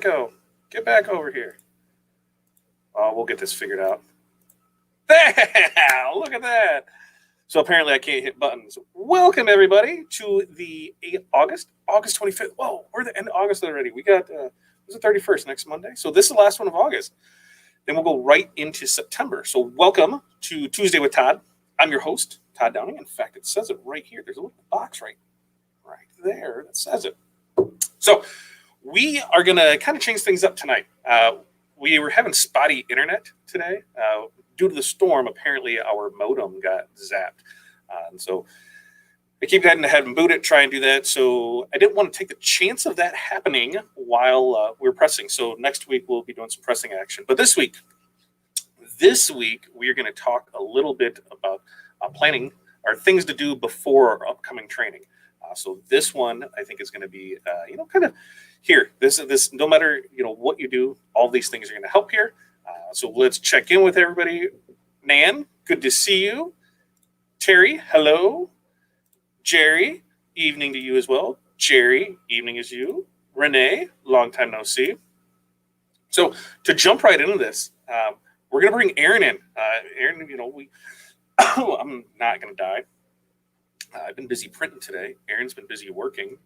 go? Get back over here. Oh, we'll get this figured out. Look at that. So apparently I can't hit buttons. Welcome, everybody, to the August 25th. Whoa, we're the end of August already. We got, it's the 31st next Monday. So this is the last one of August. Then we'll go right into September. So welcome to Tuesday with Todd. I'm your host, Todd Downing. In fact, it says it right here. There's a little box right there that says it. So we are going to kind of change things up tonight. We were having spotty internet today. Due to the storm, apparently our modem got zapped. And so I keep having to have them boot it, try and do that. So I didn't want to take the chance of that happening while we're pressing. So next week we'll be doing some pressing action. But this week we are going to talk a little bit about planning or things to do before our upcoming training. So this one I think is going to be, kind of here. This no matter what you do, all these things are going to help here. So let's check in with everybody. Nan, good to see you. Terry, hello. Jerry, evening to you as well. Jerry, evening as you. Renee, long time no see. So to jump right into this, we're going to bring Aaron in. Aaron, I'm not going to die. I've been busy printing today. Aaron's been busy working.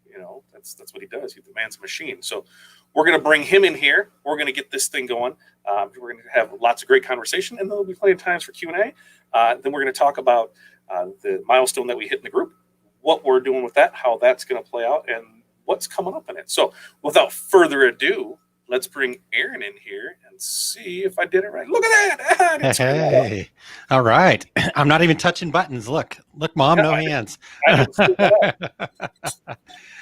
That's what he does. He demands a machine. So we're going to bring him in here. We're going to get this thing going. We're going to have lots of great conversation, and there'll be plenty of times for Q&A. Then we're going to talk about the milestone that we hit in the group, what we're doing with that, how that's going to play out, and what's coming up in it. So without further ado, let's bring Aaron in here and see if I did it right. Look at that. Hey. All right. I'm not even touching buttons. Look, Mom, no hands. I thought there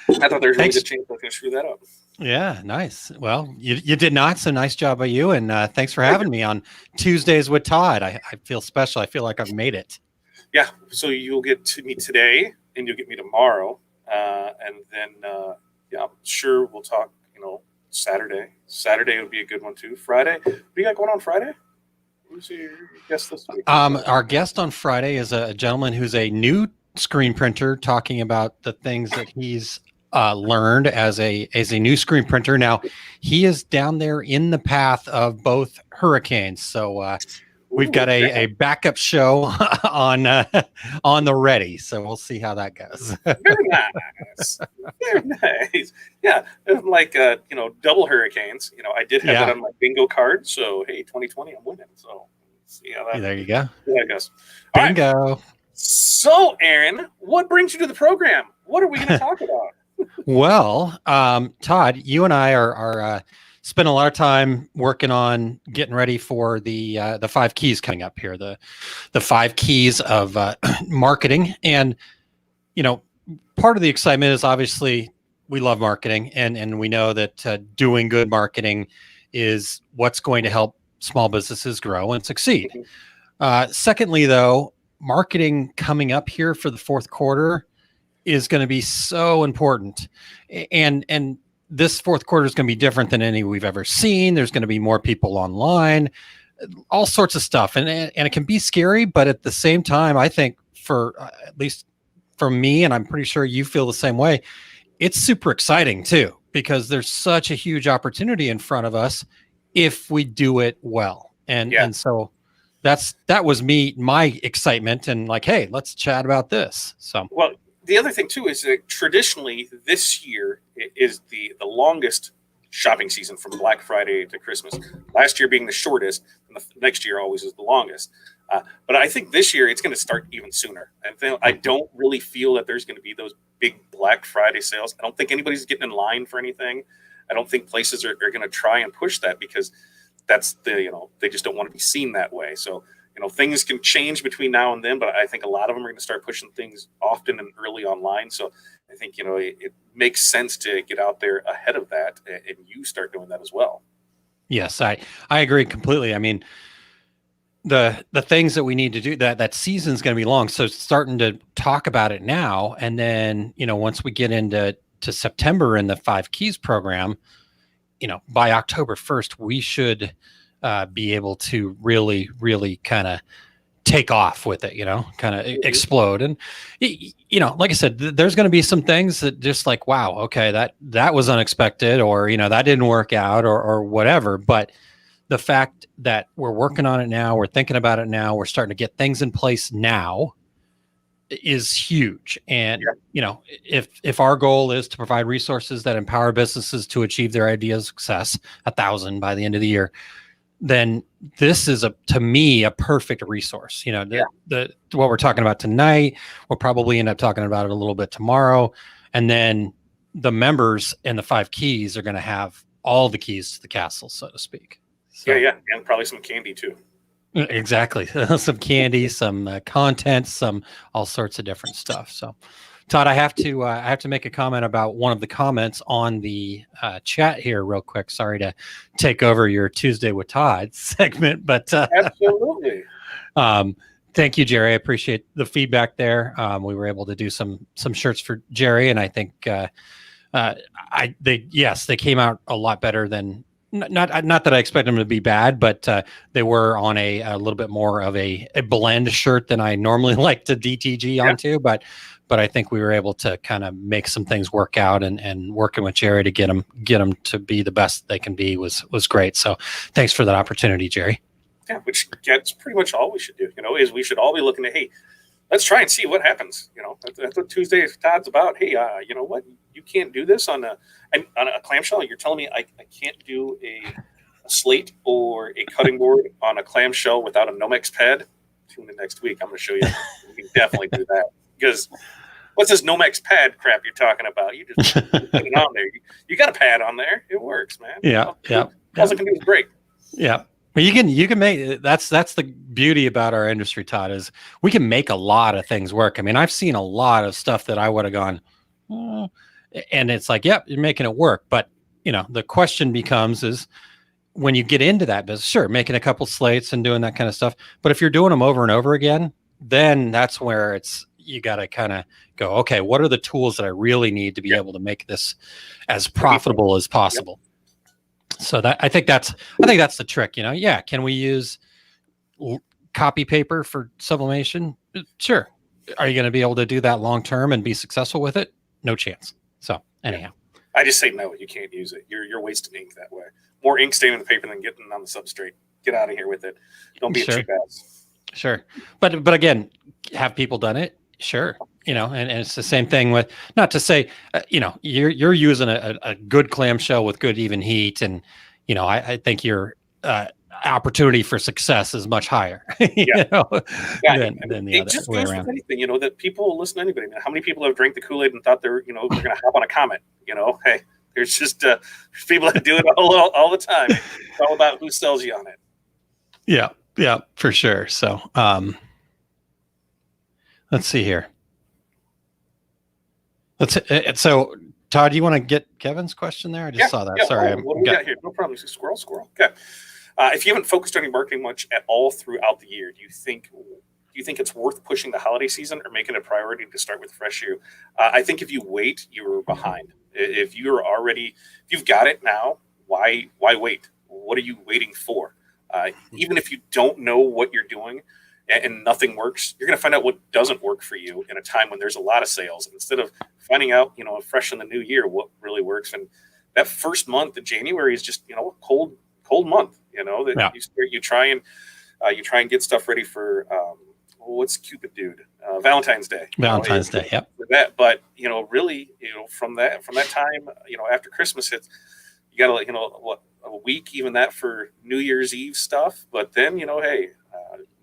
was a really good chance I could screw that up. Yeah, nice. Well, you did not, so nice job by you, and thanks for having me on Tuesdays with Todd. I feel special. I feel like I've made it. Yeah, so you'll get to me today, and you'll get me tomorrow, and then, I'm sure we'll talk, Saturday. Saturday would be a good one, too. Friday. What do you got going on Friday? Who's your guest this week? Our guest on Friday is a gentleman who's a new screen printer talking about the things that he's learned as a new screen printer. Now, he is down there in the path of both hurricanes. So we've got a backup show on the ready. So we'll see how that goes. Very nice. Very nice. Yeah, like double hurricanes. I did have that on my bingo card. So hey, 2020, I'm winning. So see how that. There you go. Yeah, I guess. Bingo. Right. So, Aaron, what brings you to the program? What are we going to talk about? Well, Todd, you and I are spending a lot of time working on getting ready for the 5 keys coming up here, the 5 keys of marketing. And, part of the excitement is obviously we love marketing, and we know that doing good marketing is what's going to help small businesses grow and succeed. Secondly, though, marketing coming up here for the fourth quarter is going to be so important. And this fourth quarter is going to be different than any we've ever seen. There's going to be more people online, all sorts of stuff. And it can be scary, but at the same time, I think for at least for me, and I'm pretty sure you feel the same way, it's super exciting too, because there's such a huge opportunity in front of us if we do it well. And so that was my excitement and like, hey, let's chat about this. So, well, the other thing, too, is that traditionally this year is the longest shopping season from Black Friday to Christmas. Last year being the shortest, and the next year always is the longest. But I think this year it's going to start even sooner. I don't really feel that there's going to be those big Black Friday sales. I don't think anybody's getting in line for anything. I don't think places are going to try and push that because that's they just don't want to be seen that way. So, things can change between now and then, but I think a lot of them are going to start pushing things often and early online. So I think, it makes sense to get out there ahead of that and you start doing that as well. Yes, I agree completely. I mean, the things that we need to do, that season's going to be long. So starting to talk about it now. And then, once we get into September in the 5 Keys program, by October 1st, we should be able to really, really kind of take off with it, kind of explode. And like I said, there's going to be some things that just like, wow, okay, that was unexpected, or that didn't work out, or whatever. But the fact that we're working on it now, we're thinking about it now, we're starting to get things in place now is huge. And if our goal is to provide resources that empower businesses to achieve their idea of success, 1,000 by the end of the year, then this is to me a perfect resource. What we're talking about tonight, we'll probably end up talking about it a little bit tomorrow, and then the members and the 5 keys are going to have all the keys to the castle, so to speak. So, and probably some candy too. Exactly. Some candy, some content, some all sorts of different stuff. So, Todd, I have to make a comment about one of the comments on the chat here real quick. Sorry to take over your Tuesday with Todd segment, but absolutely. Thank you, Jerry. I appreciate the feedback there. We were able to do some shirts for Jerry, and I think they came out a lot better than. Not that I expect them to be bad, but they were on a little bit more of a blend shirt than I normally like to DTG onto. But I think we were able to kind of make some things work out, and working with Jerry to get them to be the best they can be was great. So thanks for that opportunity, Jerry. Yeah, which gets pretty much all we should do. Is we should all be looking at, hey, let's try and see what happens. That's what Tuesday Todd's about. Hey, you know what? You can't do this on a clamshell. You're telling me I can't do a slate or a cutting board on a clamshell without a Nomex pad? Tune in next week. I'm going to show you. We can definitely do that. Because what's this Nomex pad crap you're talking about? You just put it on there. You got a pad on there. It works, man. Yeah. All it can do is break. Yeah. But you can make that's the beauty about our industry, Todd, is we can make a lot of things work. I mean, I've seen a lot of stuff that I would have gone, and it's like, yep, you're making it work. But the question becomes is when you get into that business, sure, making a couple slates and doing that kind of stuff. But if you're doing them over and over again, then that's where you got to kind of go, okay, what are the tools that I really need to be able to make this as profitable as possible? Yep. So I think that's the trick, Yeah. Can we use copy paper for sublimation? Sure. Are you going to be able to do that long term and be successful with it? No chance. So anyhow, I just say no. You can't use it. You're wasting ink that way. More ink staining the paper than getting on the substrate. Get out of here with it. Don't be a cheap ass. Sure. But again, have people done it? Sure. And it's the same thing with, not to say, you're using a good clamshell with good even heat. And, I think your opportunity for success is much higher, than the other just way goes around. With anything, that people will listen to anybody. How many people have drank the Kool-Aid and thought they're going to hop on a comet? Hey, there's just people that do it all the time. It's all about who sells you on it. Yeah, for sure. So, let's see here. So, Todd, do you want to get Kevin's question there? I just saw that. Yeah. Sorry. What do we got here? No problem. Squirrel. Okay. If you haven't focused on your marketing much at all throughout the year, do you think it's worth pushing the holiday season or making it a priority to start with fresh you? I think if you wait, you're behind. If you've got it now, why wait? What are you waiting for? Even if you don't know what you're doing and nothing works, you're going to find out what doesn't work for you in a time when there's a lot of sales. Instead of finding out, fresh in the new year, what really works. And that first month in January is just, a cold month, you try and get stuff ready for, what's Cupid dude? Valentine's Day. Valentine's Day. Yep. For that. But, really, from that time, after Christmas hits, you got to, a week, even that for New Year's Eve stuff. But then, hey,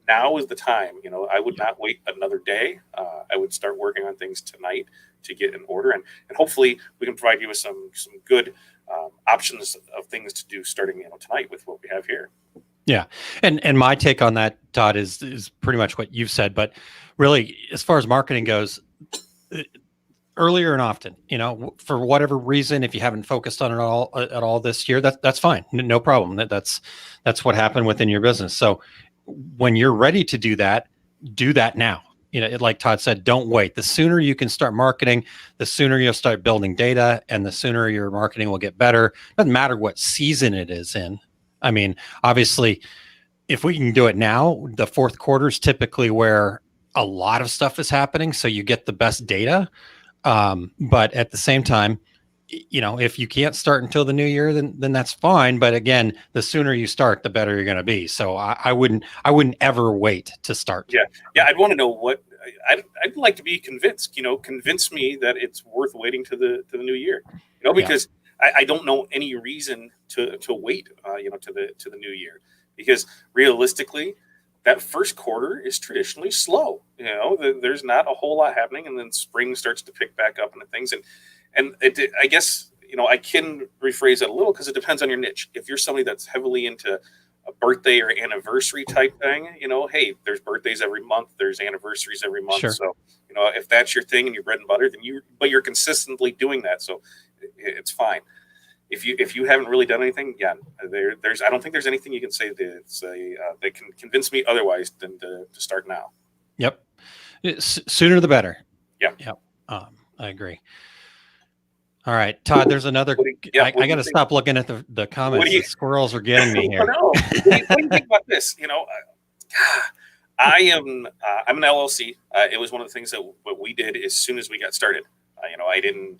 now is the time. I would not wait another day. I would start working on things tonight to get in order, and hopefully we can provide you with some good options of things to do starting tonight with what we have here. Yeah, and my take on that, Todd, is pretty much what you've said. But really, as far as marketing goes, earlier and often, for whatever reason, if you haven't focused on it at all this year, that's fine, no problem. That's what happened within your business. So when you're ready to do that now. Like Todd said, don't wait. The sooner you can start marketing, the sooner you'll start building data, and the sooner your marketing will get better. Doesn't matter what season it is in. I mean, obviously, if we can do it now, the fourth quarter is typically where a lot of stuff is happening, so you get the best data. But at the same time, if you can't start until the new year, then that's fine. But again, the sooner you start, the better you're going to be. So I wouldn't ever wait to start. Yeah. I'd want to know what I'd like to be convinced. Convince me that it's worth waiting to the new year. Because I don't know any reason to wait. To the new year, because realistically, that first quarter is traditionally slow. There's not a whole lot happening, and then spring starts to pick back up into things. I guess I can rephrase it a little because it depends on your niche. If you're somebody that's heavily into a birthday or anniversary type thing, hey, there's birthdays every month, there's anniversaries every month. Sure. So if that's your thing and your bread and butter, then you're consistently doing that, so it's fine. If you haven't really done anything, there's I don't think there's anything you can say that can convince me otherwise than to start now. Yep, sooner the better. Yep. I agree. All right, Todd. There's another. I got to stop looking at the comments. The squirrels are getting me here. What do you think about this? I'm an LLC. It was one of the things that what we did as soon as we got started. I didn't.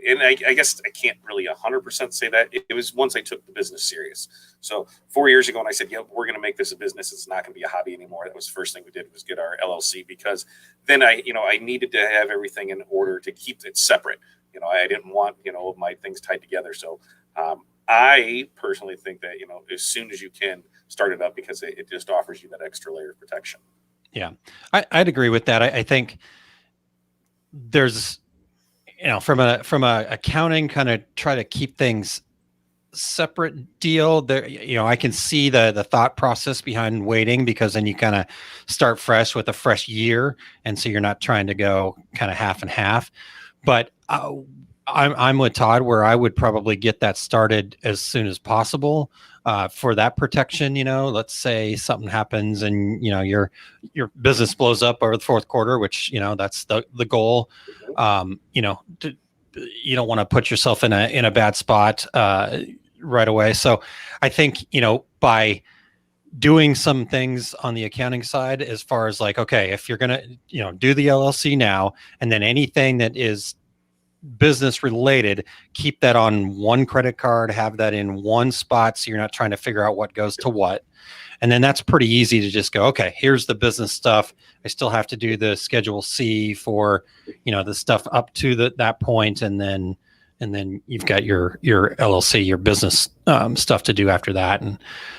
And I guess I can't really 100% say that. It was once I took the business serious. So 4 years ago, when I said, we're going to make this a business, it's not going to be a hobby anymore. That was the first thing we did, was get our LLC, because then I needed to have everything in order to keep it separate. I didn't want, my things tied together. So I personally think that, as soon as you can, start it up, because it just offers you that extra layer of protection. Yeah, I'd agree with that. I think there's, from a accounting kind of try to keep things separate deal there. I can see the thought process behind waiting, because then you kind of start fresh with a fresh year. And so you're not trying to go kind of half and half, but I'm with Todd, where I would probably get that started as soon as possible for that protection. Let's say something happens and your business blows up over the fourth quarter, which that's the goal. You don't want to put yourself in a bad spot right away. So I think by doing some things on the accounting side, as far as like, okay, if you're gonna do the LLC now, and then anything that is business related, keep that on one credit card, have that in one spot, so you're not trying to figure out what goes to what. And then that's pretty easy to just go, okay, here's the business stuff. I still have to do the Schedule C for the stuff up to that point, and then you've got your LLC, your business stuff to do after that. And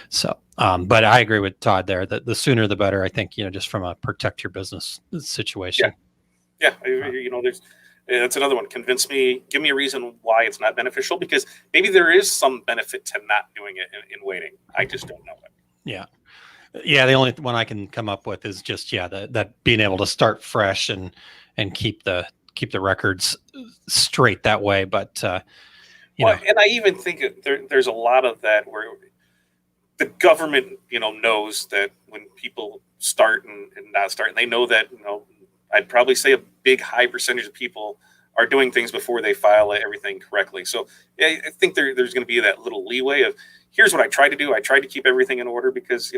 so but I agree with Todd there that the sooner the better. I think just from a protect your business situation. That's another one. Convince me, give me a reason why it's not beneficial, because maybe there is some benefit to not doing it in waiting. I just don't know it. Yeah. The only one I can come up with is just that being able to start fresh and keep the records straight that way. But and I even think there's a lot of that where the government knows that when people start and not start, and they know that I'd probably say a big high percentage of people are doing things before they file everything correctly. So I think there's going to be that little leeway of, here's what I try to do. I try to keep everything in order, because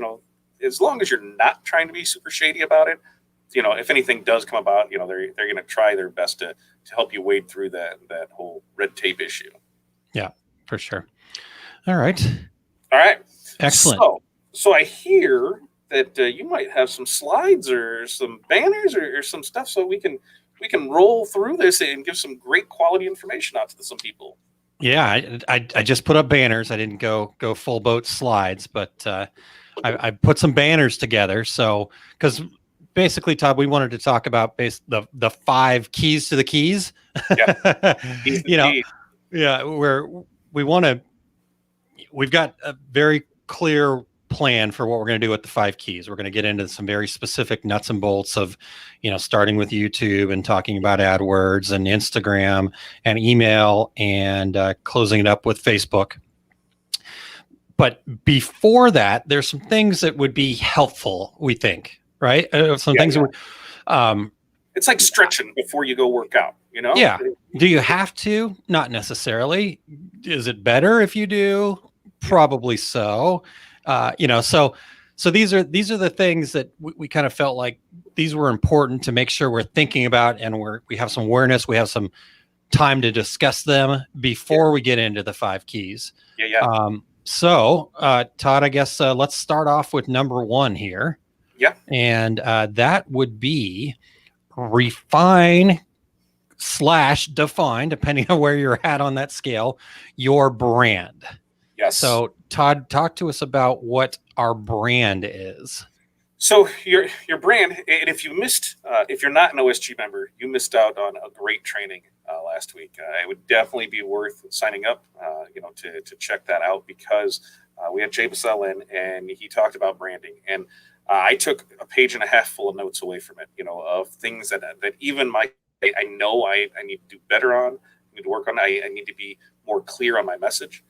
as long as you're not trying to be super shady about it, if anything does come about, they're going to try their best to help you wade through that whole red tape issue. Yeah, for sure. All right. Excellent. So I hear that you might have some slides or some banners or some stuff, so we can roll through this and give some great quality information out to some people. Yeah, I just put up banners. I didn't go full boat slides, but I put some banners together. So, because basically, Todd, we wanted to talk about the 5 keys to the keys. Yeah. Where we've got a very clear plan for what we're going to do with the 5 keys. We're going to get into some very specific nuts and bolts of, starting with YouTube and talking about AdWords and Instagram and email, and closing it up with Facebook. But before that, there's some things that would be helpful, we think, right? Things that would, it's like stretching before you go work out, Yeah. Do you have to? Not necessarily. Is it better if you do? Probably so. So So these are the things that we kind of felt like these were important to make sure we're thinking about, and we have some awareness, we have some time to discuss them before we get into the 5 keys. Yeah. So Todd, I guess let's start off with number 1 here. Yeah. And that would be refine / define, depending on where you're at on that scale, your brand. Yes. So Todd, talk to us about what our brand is. So your brand, and if you missed, if you're not an OSG member, you missed out on a great training last week. It would definitely be worth signing up, to check that out, because we had Jay Bassell in, and he talked about branding, and I took a page and a half full of notes away from it, of things that even I know I need to do better on, I need to work on. I need to be more clear on my message.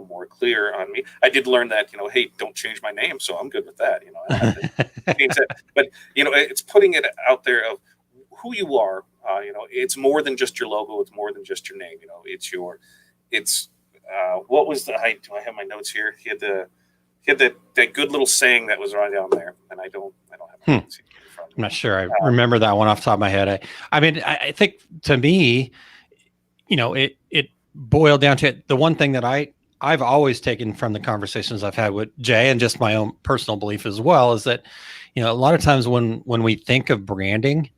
More clear on me. I did learn that, hey, don't change my name, so I'm good with that. I don't have to change that. But it's putting it out there of who you are. It's more than just your logo. It's more than just your name. It's what was the? Do I have my notes here? He had that good little saying that was right down there, and I don't have my notes here in front of me. I'm not sure I remember that one off the top of my head. I think to me, it boiled down to it. The one thing that I've always taken from the conversations I've had with Jay, and just my own personal belief as well, is that, a lot of times when we think of branding,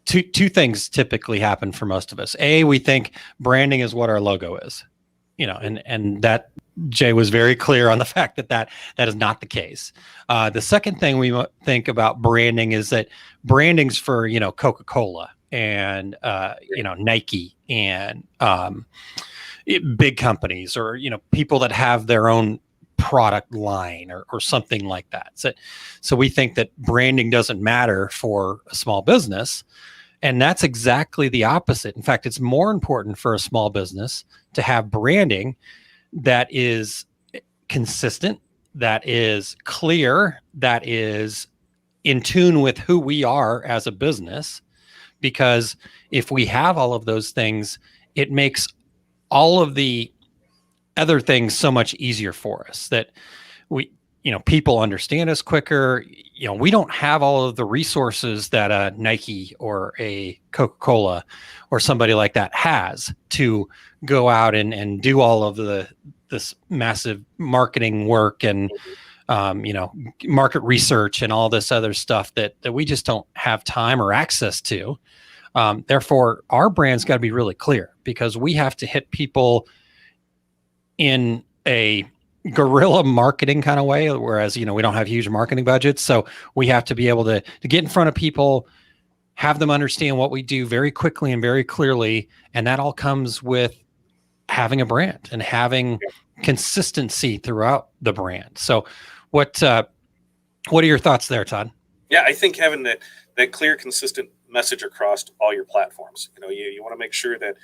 two things typically happen for most of us. A, we think branding is what our logo is, and that Jay was very clear on the fact that is not the case. The second thing we think about branding is that branding's for, Coca-Cola and, Nike and, big companies, or people that have their own product line or something like that. So we think that branding doesn't matter for a small business, and that's exactly the opposite. In fact, it's more important for a small business to have branding that is consistent, that is clear, that is in tune with who we are as a business. Because if we have all of those things, it makes all of the other things so much easier for us, that people understand us quicker. We don't have all of the resources that a Nike or a Coca-Cola or somebody like that has to go out and do all of this massive marketing work and, market research and all this other stuff that we just don't have time or access to. Therefore, our brand's got to be really clear, because we have to hit people in a guerrilla marketing kind of way, whereas, we don't have huge marketing budgets. So we have to be able to get in front of people, have them understand what we do very quickly and very clearly. And that all comes with having a brand and having consistency throughout the brand. So what are your thoughts there, Todd? Yeah, I think having that clear, consistent message across all your platforms. You want to make sure that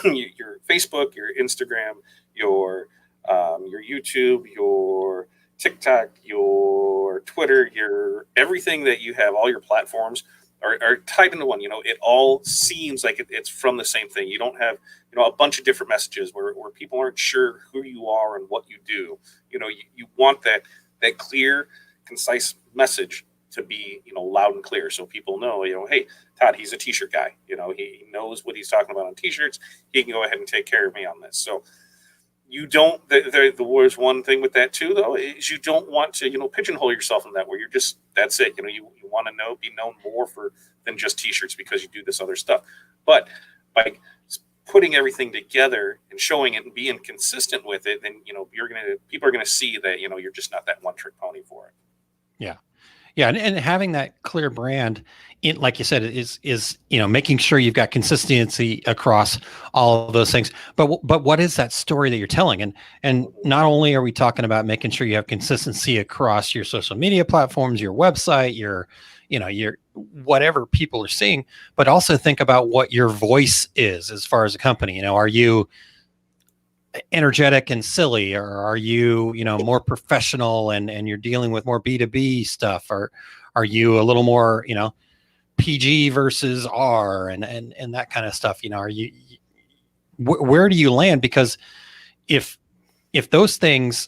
your Facebook, your Instagram, your YouTube, your TikTok, your Twitter, your everything that you have, all your platforms are tied into one. It all seems like it's from the same thing. You don't have a bunch of different messages where people aren't sure who you are and what you do. You want that clear, concise message to be loud and clear, so people know, hey, Todd, he's a t-shirt guy. He knows what he's talking about on t-shirts. He can go ahead and take care of me on this. So you don't. There's one thing with that too, though, is you don't want to pigeonhole yourself in that, where you're just, that's it. You want to be known more than just t-shirts because you do this other stuff. But by putting everything together and showing it and being consistent with it, then people are gonna see that you're just not that one-trick pony for it. Yeah, and having that clear brand, like you said, is making sure you've got consistency across all of those things. But what is that story that you're telling? And not only are we talking about making sure you have consistency across your social media platforms, your website, your whatever people are seeing, but also think about what your voice is as far as a company. Are you energetic and silly, or are you more professional and you're dealing with more B2B stuff, or are you a little more PG versus R and that kind of stuff? Are you where do you land? Because if those things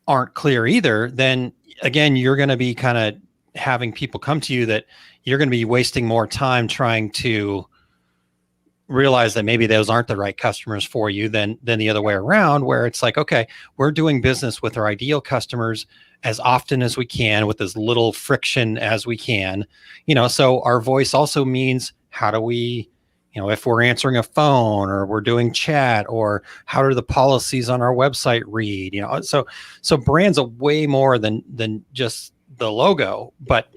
aren't clear either, then again, you're going to be kind of having people come to you that you're going to be wasting more time trying to realize that maybe those aren't the right customers for you than the other way around, where it's like, okay, we're doing business with our ideal customers as often as we can with as little friction as we can. So our voice also means, how do we, if we're answering a phone or we're doing chat, or how do the policies on our website read? So brand's a way more than just the logo. But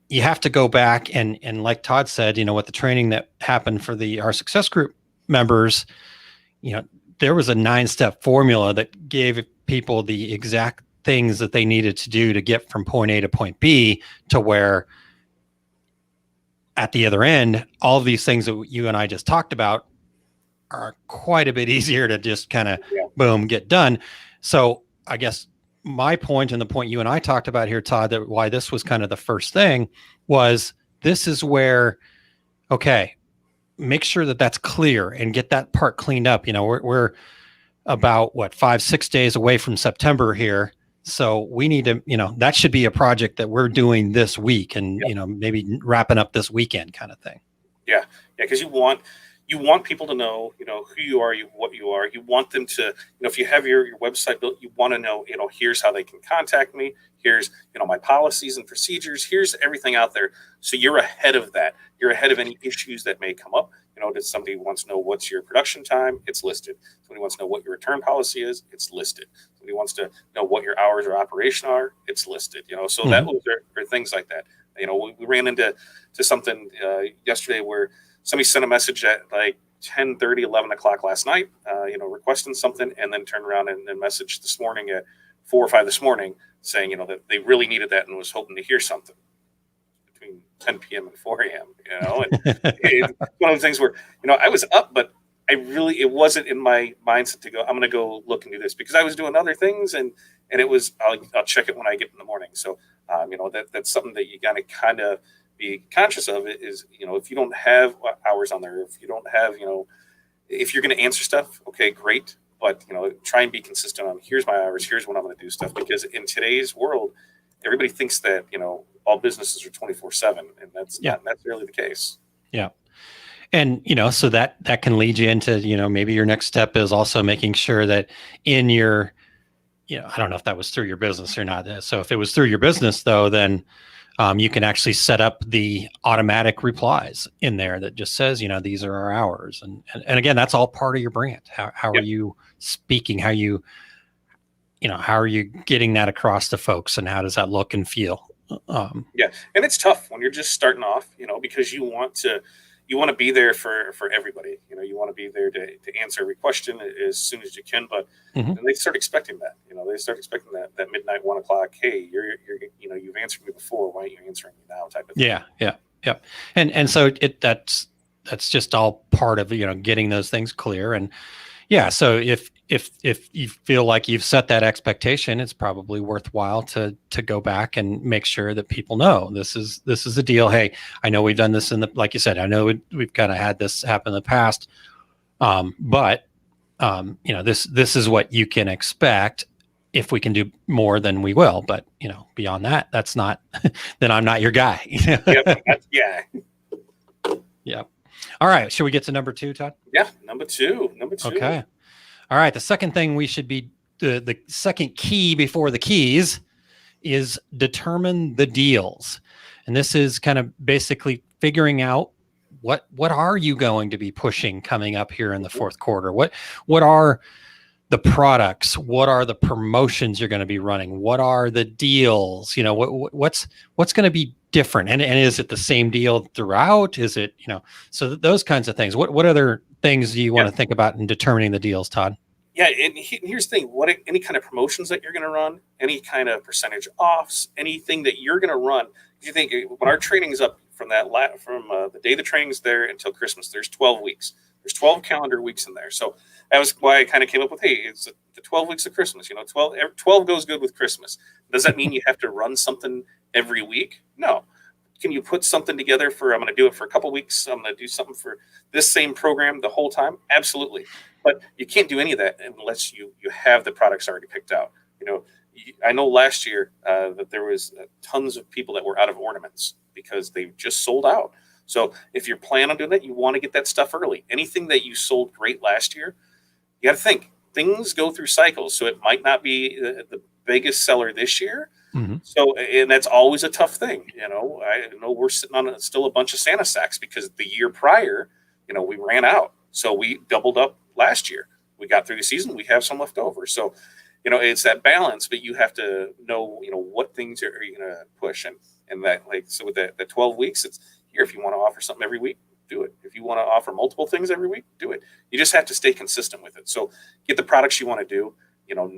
you have to go back and like Todd said, with the training that happened for our success group members, there was a 9-step formula that gave people the exact things that they needed to do to get from point A to point B, to where at the other end, all of these things that you and I just talked about are quite a bit easier to just kind of boom, get done. So I guess my point, and the point you and I talked about here, Todd, that why this was kind of the first thing, was this is where, okay, make sure that that's clear and get that part cleaned up. We're about 5-6 days away from September here. So we need to, that should be a project that we're doing this week, and, maybe wrapping up this weekend kind of thing. Yeah. Because you want people to know, who you are, what you are. You want them to, if you have your website built, you want to know, here's how they can contact me. Here's, my policies and procedures. Here's everything out there. So you're ahead of that. You're ahead of any issues that may come up. Does somebody wants to know what's your production time? It's listed. Somebody wants to know what your return policy is? It's listed. Somebody wants to know what your hours of operation are? It's listed. So that are things like that. We ran into something yesterday where somebody sent a message at like 10:30, 11 o'clock last night, requesting something, and then turned around and messaged this morning at 4 or 5 this morning saying, that they really needed that and was hoping to hear something between 10 p.m. and 4 a.m. And it's one of those things where, I was up, but it wasn't in my mindset to go, I'm going to go look and do this, because I was doing other things, and it was, I'll check it when I get in the morning. So, that's something that you got to kind of be conscious of. It is, if you don't have hours on there, if you don't have, if you're going to answer stuff, okay, great. But, try and be consistent on, here's my hours, here's when I'm going to do stuff. Because in today's world, everybody thinks that, all businesses are 24/7, and that's not necessarily the case. Yeah. And, so that can lead you into, maybe your next step is also making sure that in your, I don't know if that was through your business or not. So if it was through your business, though, then you can actually set up the automatic replies in there that just says, these are our hours. And again, that's all part of your brand. How are you speaking? How are you getting that across to folks, and how does that look and feel? And it's tough when you're just starting off, because you want to be there for everybody. You want to be there to answer every question as soon as you can. But then they start expecting that. They start expecting that midnight 1 o'clock. Hey, you're you've answered me before. Why aren't you answering me now? Type of thing. Yeah. And so that's just all part of getting those things clear. And so if you feel like you've set that expectation, it's probably worthwhile to go back and make sure that people know this is the deal. Hey, I know we've done this like you said, I know we've kind of had this happen in the past. But this is what you can expect. If we can do more, then we will. But beyond that, that's not. Then I'm not your guy. Yeah. All right. Should we get to number 2, Todd? Yeah, number two. Okay. All right. The second thing we should be the second key before the keys is determine the deals, and this is kind of basically figuring out what are you going to be pushing coming up here in the fourth quarter. What are the products? What are the promotions you're going to be running? What are the deals? What's going to be different? And is it the same deal throughout? Is it, so those kinds of things. What other things do you want to think about in determining the deals, Todd? Yeah, and here's the thing: any kind of promotions that you're going to run, any kind of percentage offs, anything that you're going to run. You think when our training is up from the day the training is there until Christmas, there's 12 weeks. There's 12 calendar weeks in there. So that was why I kind of came up with, hey, it's the 12 weeks of Christmas. 12 goes good with Christmas. Does that mean you have to run something every week? No. Can you put something together I'm going to do it for a couple weeks. I'm going to do something for this same program the whole time. Absolutely. But you can't do any of that unless you have the products already picked out. I know last year that there was tons of people that were out of ornaments because they just sold out. So if you're planning on doing that, you want to get that stuff early. Anything that you sold great last year, you got to think things go through cycles. So it might not be the biggest seller this year. Mhm. So, and that's always a tough thing. I know we're sitting on still a bunch of Santa sacks because the year prior, we ran out. So we doubled up last year. We got through the season. We have some left over. So, it's that balance, but you have to know, what things are you going to push and that so with the 12 weeks, it's here. If you want to offer something every week, do it. If you want to offer multiple things every week, do it. You just have to stay consistent with it. So get the products you want to do,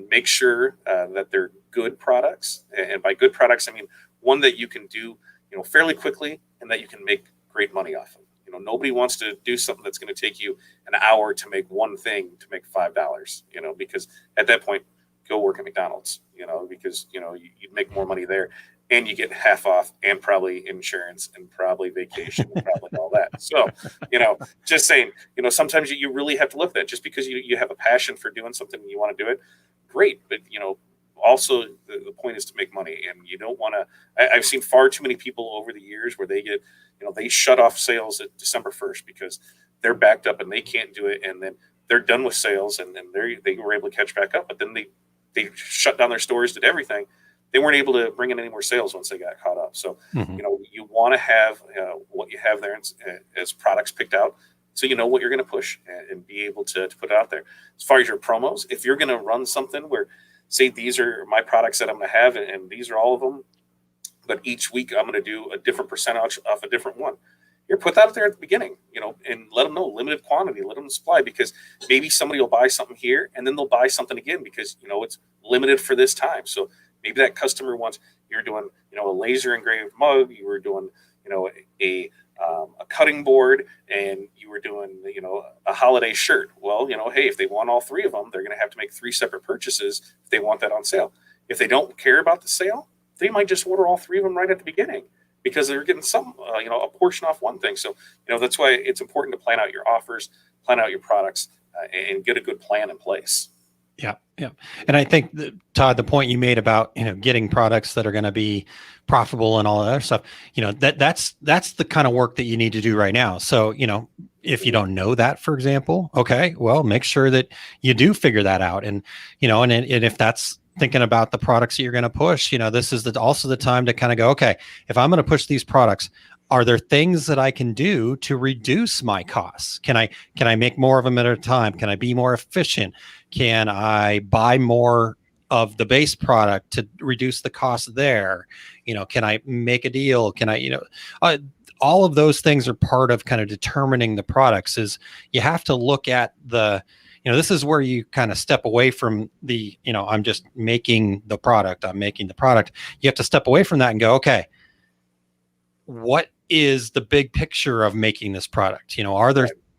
make sure that they're good products. And by good products, I mean one that you can do, fairly quickly and that you can make great money off of. Nobody wants to do something that's going to take you an hour to make one thing to make $5, because at that point, go work at McDonald's, because, you'd make more money there and you get half off and probably insurance and probably vacation and probably all that. So, just saying, sometimes you really have to look at that. Just because you have a passion for doing something and you want to do it, great. But, also the point is to make money, and you don't want to. I've seen far too many people over the years where they get, they shut off sales at December 1st because they're backed up and they can't do it. And then they're done with sales and then they were able to catch back up, but then they shut down their stores, did everything. They weren't able to bring in any more sales once they got caught up. So, you want to have what you have there as products picked out. So you know what you're going to push and be able to put it out there. As far as your promos, if you're going to run something where, say, these are my products that I'm going to have, and these are all of them, but each week I'm going to do a different percentage off a different one. You put that out there at the beginning, and let them know limited quantity, let them supply, because maybe somebody will buy something here and then they'll buy something again because, it's limited for this time. So maybe that customer wants, you're doing, a laser engraved mug, you were doing, a cutting board, and you were doing, a holiday shirt. Well, hey, if they want all three of them, they're going to have to make 3 separate purchases if they want that on sale. If they don't care about the sale, they might just order all 3 of them right at the beginning, because they're getting some, a portion off one thing. So, that's why it's important to plan out your offers, plan out your products, and get a good plan in place. Yeah. Yeah. And I think Todd, the point you made about, getting products that are going to be profitable and all that other stuff, that's the kind of work that you need to do right now. So, if you don't know that, for example, okay, well, make sure that you do figure that out. And, and if that's thinking about the products that you're going to push, this is also the time to kind of go, okay, if I'm going to push these products, are there things that I can do to reduce my costs? Can I make more of them at a time? Can I be more efficient? Can I buy more of the base product to reduce the cost there? Can I make a deal? Can I, all of those things are part of kind of determining the products. Is you have to look at this is where you kind of step away from the, I'm just making the product. I'm making the product. You have to step away from that and go, okay, what is the big picture of making this product? Are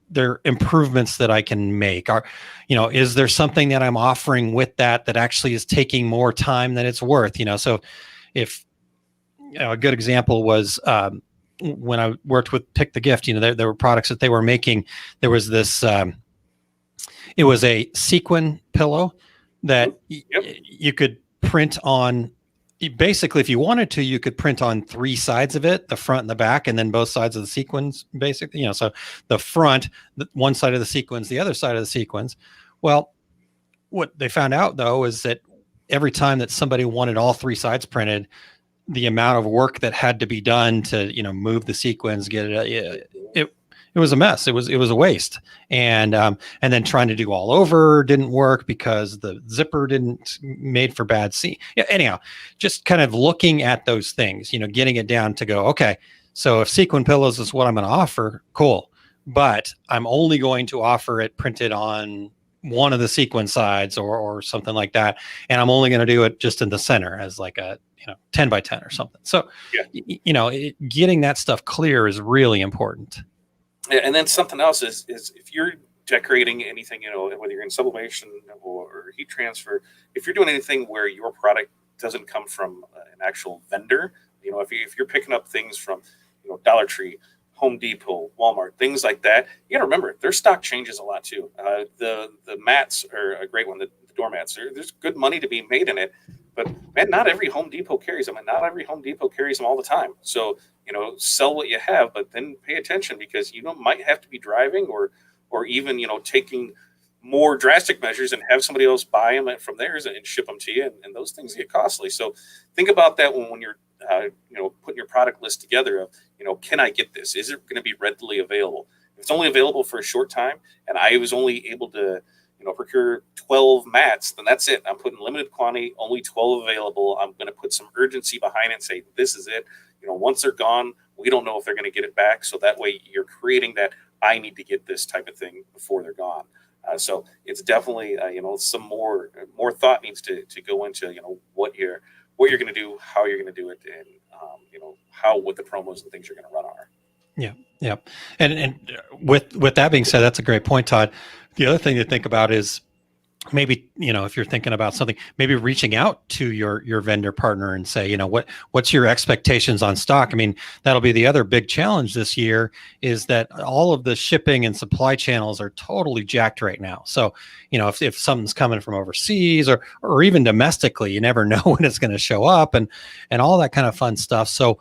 there improvements that I can make? Is there something that I'm offering with that actually is taking more time than it's worth? So if, a good example was, when I worked with Pick the Gift, there were products that they were making. There was this, it was a sequin pillow that you could print on. Basically, if you wanted to, you could print on 3 sides of it, the front and the back, and then both sides of the sequins, basically, so the front, one side of the sequins, the other side of the sequins. Well, what they found out, though, is that every time that somebody wanted all 3 sides printed, the amount of work that had to be done to, move the sequins, get it was a mess. It was a waste. And then trying to do all over didn't work because the zipper didn't made for bad seam. Yeah, anyhow, just kind of looking at those things, getting it down to go, okay, so if sequin pillows is what I'm going to offer, cool. But I'm only going to offer it printed on one of the sequin sides or something like that. And I'm only going to do it just in the center as like a, 10 by 10 or something. So, getting that stuff clear is really important. And then something else is if you're decorating anything, whether you're in sublimation or heat transfer, if you're doing anything where your product doesn't come from an actual vendor, if you're picking up things from, Dollar Tree, Home Depot, Walmart, things like that, you got to remember their stock changes a lot too. The mats are a great one. The doormats, there's good money to be made in it, But man, not every Home Depot carries them, and not every Home Depot carries them all the time. So sell what you have, but then pay attention, because might have to be driving, or even taking more drastic measures and have somebody else buy them from theirs and ship them to you, and those things get costly. So think about that when you're putting your product list together of, can I get this? Is it going to be readily available? If it's only available for a short time and I was only able to procure 12 mats, then that's it. I'm putting limited quantity, only 12 available. I'm going to put some urgency behind it and say, this is it. Once they're gone, we don't know if they're going to get it back. So that way you're creating that I need to get this type of thing before they're gone. So it's definitely, some more thought needs to go into, what you're going to do, how you're going to do it, and, what the promos and things you're going to run are. Yeah. Yeah. And with that being said, that's a great point, Todd. The other thing to think about is maybe, if you're thinking about something, maybe reaching out to your vendor partner and say, what's your expectations on stock? I mean, that'll be the other big challenge this year, is that all of the shipping and supply channels are totally jacked right now. So, if something's coming from overseas or even domestically, you never know when it's going to show up and all that kind of fun stuff. So,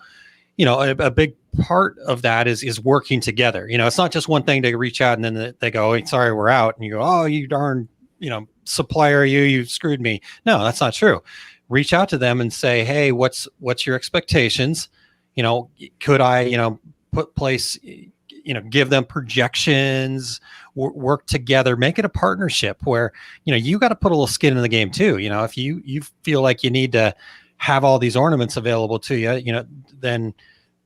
a big part of that is working together. It's not just one thing to reach out and then they go, "Hey, sorry, we're out." And you go, "Oh, you darn, supplier, you screwed me." No, that's not true. Reach out to them and say, "Hey, what's your expectations? Could I, give them projections, work together, make it a partnership where, you got to put a little skin in the game too. If you feel like you need to have all these ornaments available to you, then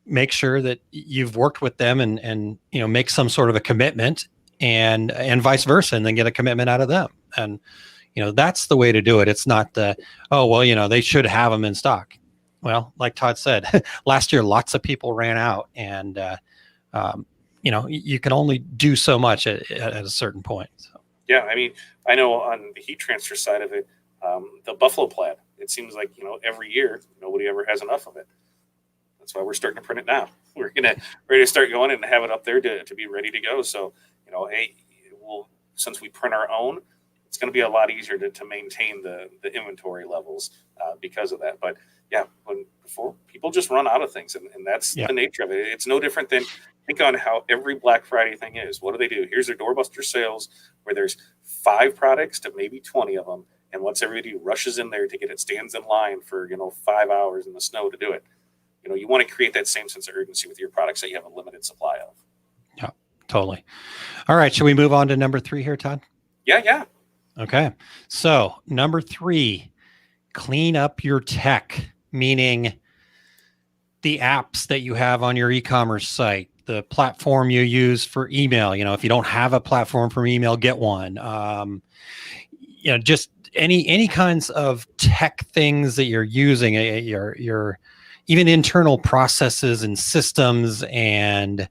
make sure that you've worked with them and make some sort of a commitment, and vice versa, and then get a commitment out of them. And, that's the way to do it. It's not they should have them in stock. Well, like Todd said, last year, lots of people ran out, and, you can only do so much at a certain point. So. Yeah. I mean, I know on the heat transfer side of it, the buffalo plaid, it seems like, every year, nobody ever has enough of it. That's why we're starting to print it now. We're ready to start going and have it up there to be ready to go. So, since we print our own, it's going to be a lot easier to maintain the inventory levels because of that. But yeah, before people just run out of things, and that's the nature of it. It's no different than, think on how every Black Friday thing is. What do? Here's their doorbuster sales where there's 5 products to maybe 20 of them. And once everybody rushes in there to get it, stands in line for, 5 hours in the snow to do it. You want to create that same sense of urgency with your products that you have a limited supply of. Yeah, totally. All right. Should we move on to number 3 here, Todd? Yeah. Okay. So number 3, clean up your tech, meaning the apps that you have on your e-commerce site, the platform you use for email. If you don't have a platform for email, get one. Just any kinds of tech things that you're using, your even internal processes and systems. And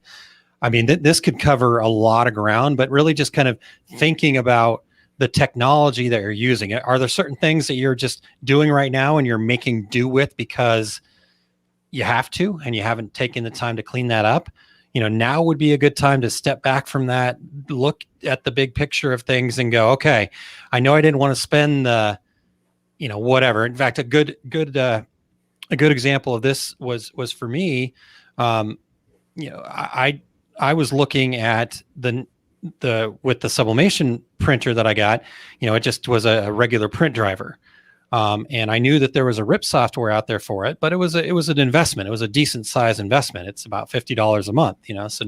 I mean, this could cover a lot of ground, but really just kind of thinking about the technology that you're using. Are there certain things that you're just doing right now and you're making do with because you have to, and you haven't taken the time to clean that up? Now would be a good time to step back from that, look at the big picture of things and go, okay, I know I didn't want to spend the, whatever. In fact, a good example of this was for me. I was looking at with the sublimation printer that I got, it just was a regular print driver. And I knew that there was a RIP software out there for it, but it was an investment. It was a decent size investment. It's about $50 a month, so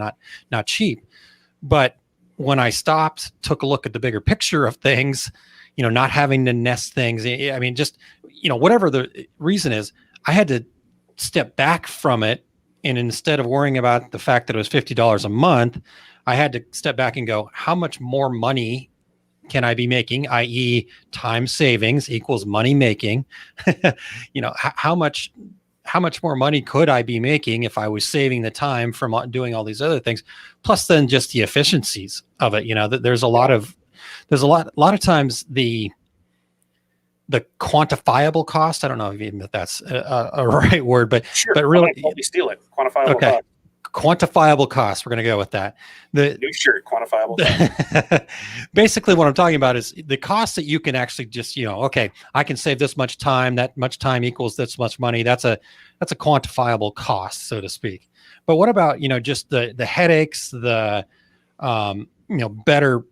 not cheap. But when I stopped, took a look at the bigger picture of things, not having to nest things. I mean, just, whatever the reason is, I had to step back from it. And instead of worrying about the fact that it was $50 a month, I had to step back and go, how much more money can I be making, i.e. time savings equals money making? How much more money could I be making if I was saving the time from doing all these other things? Plus then just the efficiencies of it. There's a lot of times the quantifiable cost. I don't know if that's a right word, but sure. But really, help me steal it. Quantifiable okay. cost. quantifiable costs. We're going to go with that. New shirt, quantifiable costs. Basically, what I'm talking about is the cost that you can actually just, okay, I can save this much time. That much time equals this much money. That's a quantifiable cost, so to speak. But what about, just the headaches, the better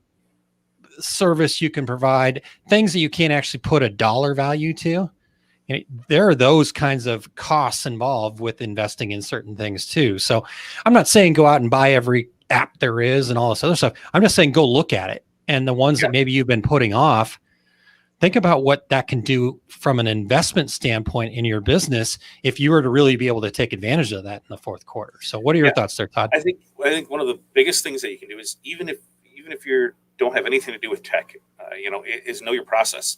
service you can provide, things that you can't actually put a dollar value to? There are those kinds of costs involved with investing in certain things too. So I'm not saying go out and buy every app there is and all this other stuff. I'm just saying go look at it. And the ones that maybe you've been putting off, think about what that can do from an investment standpoint in your business if you were to really be able to take advantage of that in the fourth quarter. So what are your thoughts there, Todd? I think one of the biggest things that you can do is even if you don't have anything to do with tech, is know your process.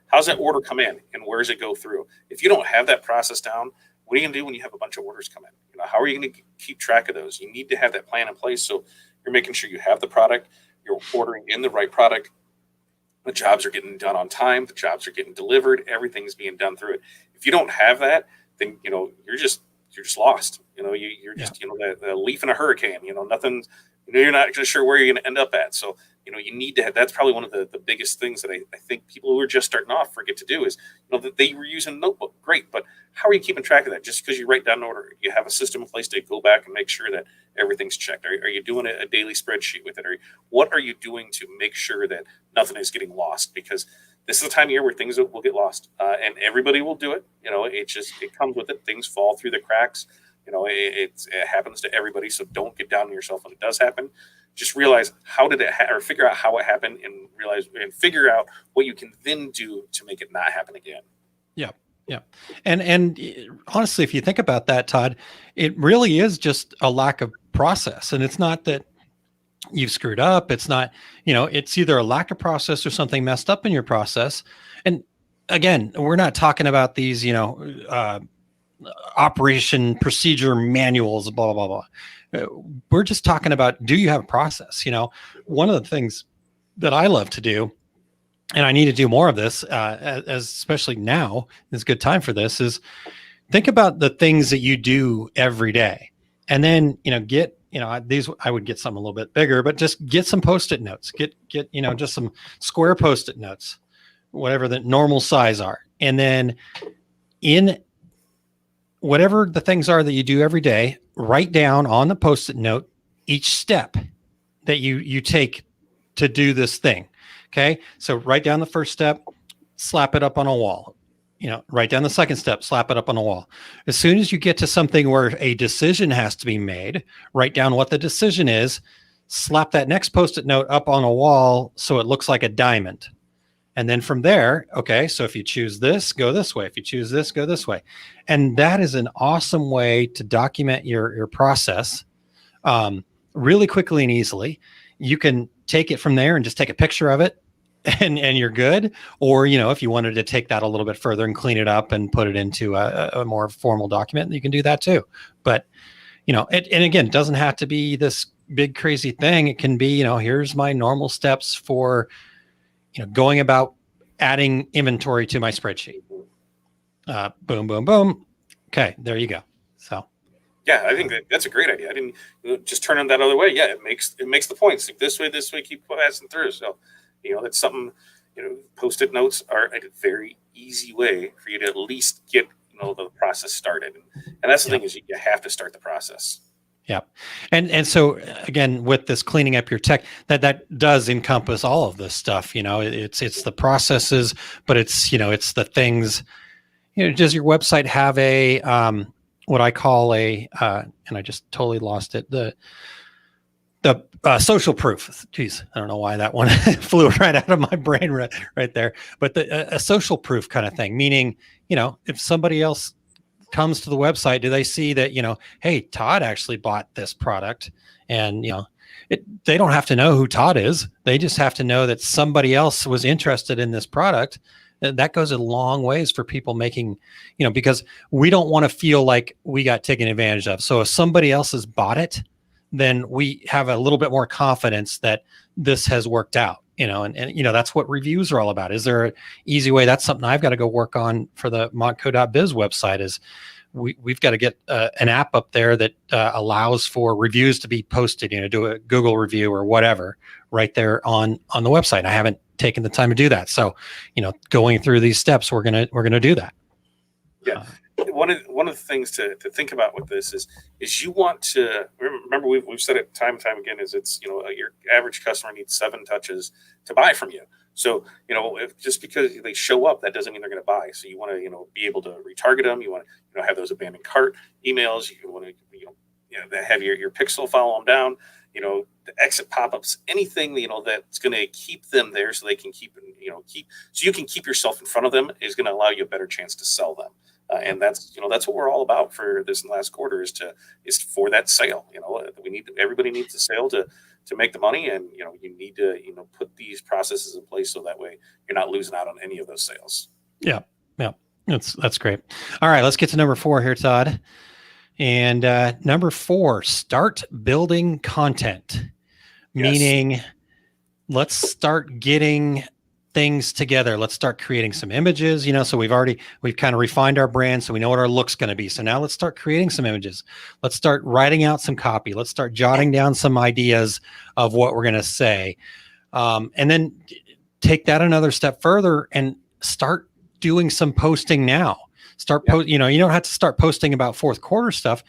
How's that order come in and where does it go through? If you don't have that process down, what are you going to do when you have a bunch of orders come in? How are you going to keep track of those? You need to have that plan in place. So you're making sure you have the product, you're ordering in the right product. The jobs are getting done on time. The jobs are getting delivered. Everything's being done through it. If you don't have that, then, you're just lost. You're just, the leaf in a hurricane, nothing, you're not just sure where you're going to end up at. So, you need to have, that's probably one of the biggest things that I think people who are just starting off forget to do is, that they were using a notebook. Great. But how are you keeping track of that? Just because you write down an order, you have a system in place to go back and make sure that everything's checked. Are you doing a daily spreadsheet with it? Or what are you doing to make sure that nothing is getting lost? Because this is the time of year where things will get lost, and everybody will do it. It comes with it. Things fall through the cracks. It happens to everybody. So don't get down on yourself when it does happen. Just realize how did it or figure out how it happened and figure out what you can then do to make it not happen again. Yeah. Yeah. And honestly, if you think about that, Todd, it really is just a lack of process. And it's not that you've screwed up. It's not, it's either a lack of process or something messed up in your process. And again, we're not talking about these, operation procedure manuals, blah, blah, blah. We're just talking about, do you have a process? One of the things that I love to do, and I need to do more of this, as especially now is a good time for this, is think about the things that you do every day. And then, get, these, I would get some a little bit bigger, but just get some Post-it notes, get, just some square Post-it notes, whatever the normal size are. And then in whatever the things are that you do every day, write down on the Post-it note each step that you take to do this thing. Okay. So write down the first step, slap it up on a wall. Write down the second step, slap it up on a wall. As soon as you get to something where a decision has to be made, write down what the decision is, slap that next Post-it note up on a wall so it looks like a diamond. And then from there, okay, so if you choose this, go this way. If you choose this, go this way. And that is an awesome way to document your process really quickly and easily. You can take it from there and just take a picture of it and you're good. Or, if you wanted to take that a little bit further and clean it up and put it into a more formal document, you can do that too. But, and again, it doesn't have to be this big crazy thing. It can be, here's my normal steps for going about adding inventory to my spreadsheet. Boom, boom, boom. Okay, there you go. So, yeah, I think that's a great idea. I didn't just turn them that other way. Yeah, it makes the points. Like this way, keep passing through. So, that's something. Post-it notes are a very easy way for you to at least get the process started. And that's the thing is you have to start the process. Yeah. And so again, with this cleaning up your tech, that does encompass all of this stuff. It's the processes, but it's the things, does your website have a, what I call and I just totally lost it. The social proof. Geez, I don't know why that one flew right out of my brain right there, but a social proof kind of thing, meaning, if somebody else comes to the website, do they see that, hey, Todd actually bought this product, and, they don't have to know who Todd is. They just have to know that somebody else was interested in this product. That goes a long ways for people making, because we don't want to feel like we got taken advantage of. So if somebody else has bought it, then we have a little bit more confidence that this has worked out. and that's what reviews are all about. Is there an easy way? That's something I've got to go work on for the montco.biz website. Is we've got to get an app up there that allows for reviews to be posted, do a Google review or whatever right there on the website. I haven't taken the time to do that. So, going through these steps, we're going to do that. Yeah. One of the things to think about with this is you want to remember, we've said it time and time again, is it's, your average customer needs 7 touches to buy from you. So, if just because they show up, that doesn't mean they're going to buy. So you want to, be able to retarget them. You want to, have those abandoned cart emails. You want to, have your pixel follow them down, the exit pop-ups, anything, that's going to keep them there so they can so you can keep yourself in front of them is going to allow you a better chance to sell them. And that's what we're all about for this last quarter is for that sale. Everybody needs a sale to make the money, and you need to put these processes in place so that way you're not losing out on any of those sales. Yeah, that's great. All right, let's get to number 4 here, Todd. And number 4, start building content. Yes. Meaning, let's start getting things together. Let's start creating some images, so we've kind of refined our brand. So we know what our look's going to be. So now let's start creating some images. Let's start writing out some copy. Let's start jotting down some ideas of what we're going to say. And then take that another step further and start doing some posting now. You don't have to start posting about fourth quarter stuff,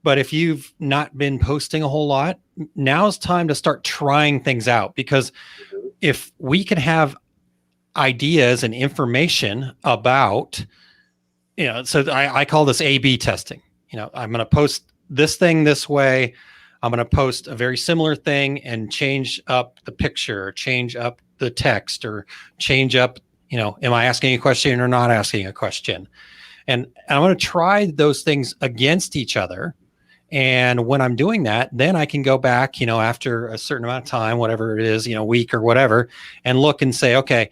but if you've not been posting a whole lot, now's time to start trying things out, because if we can have ideas and information about, so I call this A/B testing. I'm going to post this thing this way. I'm going to post a very similar thing and change up the picture, or change up the text, or change up, am I asking a question or not asking a question? And I'm going to try those things against each other. And when I'm doing that, then I can go back, after a certain amount of time, whatever it is, week or whatever, and look and say, okay,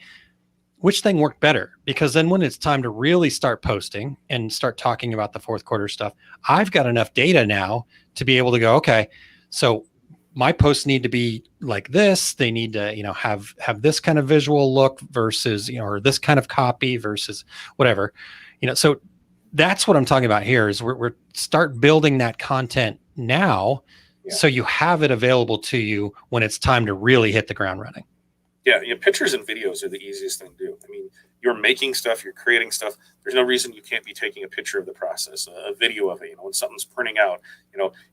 which thing worked better? Because then when it's time to really start posting and start talking about the fourth quarter stuff, I've got enough data now to be able to go, okay, so my posts need to be like this. They need to, have this kind of visual look versus, or this kind of copy versus whatever, so that's what I'm talking about here is we're start building that content now. Yeah. So you have it available to you when it's time to really hit the ground running. Yeah, pictures and videos are the easiest thing to do. I mean, you're making stuff, you're creating stuff. There's no reason you can't be taking a picture of the process, a video of it, when something's printing out,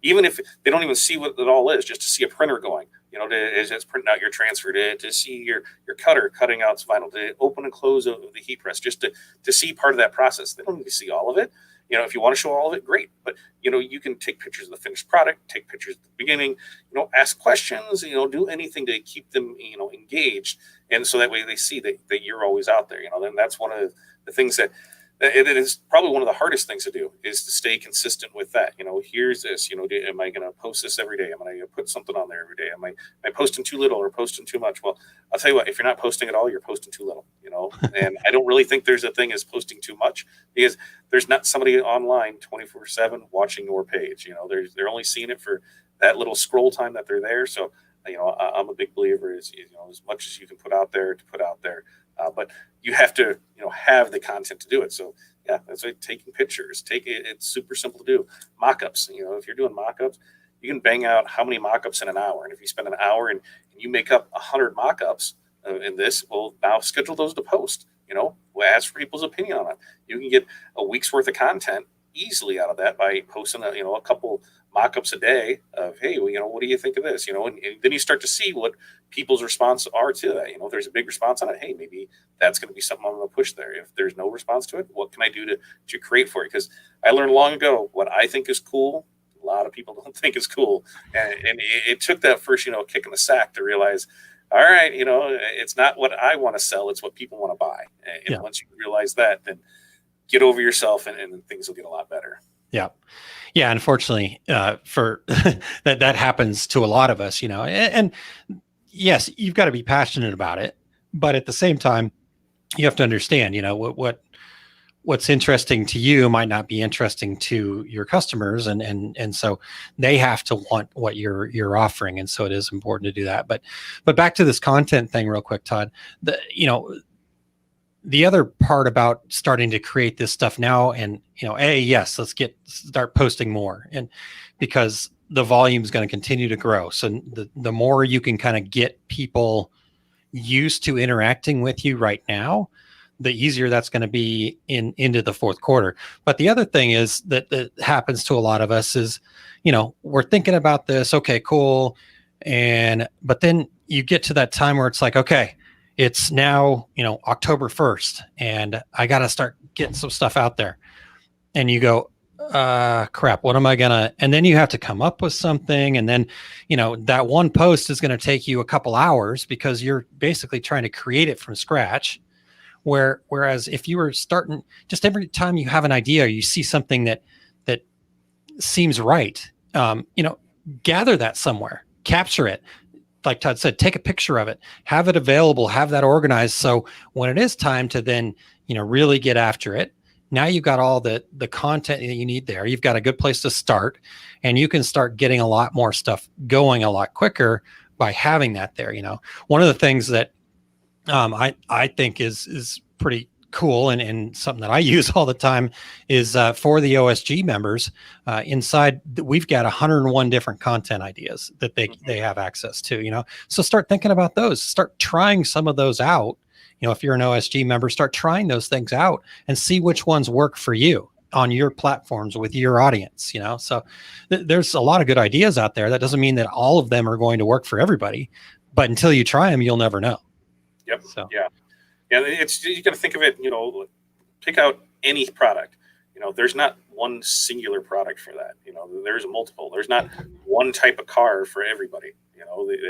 even if they don't even see what it all is, just to see a printer going, as it's printing out your transfer, to see your cutter cutting out vinyl, to open and close of the heat press, just to see part of that process. They don't need to see all of it. If you want to show all of it, great. But, you can take pictures of the finished product, take pictures at the beginning, ask questions, do anything to keep them, engaged. And so that way they see that you're always out there, then that's one of the things that it is probably one of the hardest things to do is to stay consistent with that. Here's this, am I going to post this every day? Am I going to put something on there every day? Am I posting too little or posting too much? Well, I'll tell you what, if you're not posting at all, you're posting too little, and I don't really think there's a thing as posting too much, because there's not somebody online 24/7 watching your page. They're only seeing it for that little scroll time that they're there. So, I'm a big believer is, as much as you can put out there to put out there. But you have to, have the content to do it. So yeah, that's like taking pictures. It's super simple to do. Mock-ups. If you're doing mock-ups, you can bang out how many mock-ups in an hour. And if you spend an hour and you make up 100 mock-ups in this, well, now schedule those to post. Ask for people's opinion on it. You can get a week's worth of content easily out of that by posting a couple mock-ups a day of, hey, well, what do you think of this? And then you start to see what people's response are to that. If there's a big response on it, hey, maybe that's going to be something I'm going to push there. If there's no response to it, what can I do to create for it? Because I learned long ago what I think is cool, a lot of people don't think is cool. And it took that first, kick in the sack to realize, all right, it's not what I want to sell, it's what people want to buy. And once you realize that, then get over yourself and things will get a lot better. Yeah. Yeah. Unfortunately, for that happens to a lot of us, and yes, you've got to be passionate about it, but at the same time, you have to understand, what's interesting to you might not be interesting to your customers, and so they have to want what you're offering, and so it is important to do that. But back to this content thing real quick, Todd. The other part about starting to create this stuff now, and yes, let's start posting more, and because the volume is going to continue to grow, so the more you can kind of get people used to interacting with you right now, the easier that's going to be into the fourth quarter. But the other thing is that happens to a lot of us is, we're thinking about this, okay, cool, but then you get to that time where it's like, okay, it's now October 1st, and I got to start getting some stuff out there, and you go, crap, what am I gonna? And then you have to come up with something, and then that one post is going to take you a couple hours because you're basically trying to create it from scratch. Whereas if you were starting, just every time you have an idea, you see something that seems right, gather that somewhere, capture it. Like Todd said, take a picture of it, have it available, have that organized. So when it is time to then, really get after it, now you've got all the content that you need there. You've got a good place to start, and you can start getting a lot more stuff going a lot quicker by having that there. One of the things that I think is pretty cool, and something that I use all the time is for the OSG members. Inside, we've got 101 different content ideas that they have access to. So start thinking about those. Start trying some of those out. If you're an OSG member, start trying those things out and see which ones work for you on your platforms with your audience. So there's a lot of good ideas out there. That doesn't mean that all of them are going to work for everybody, but until you try them, you'll never know. Yep. So yeah. You got to think of it. Pick out any product. There's not one singular product for that. There's multiple. There's not one type of car for everybody.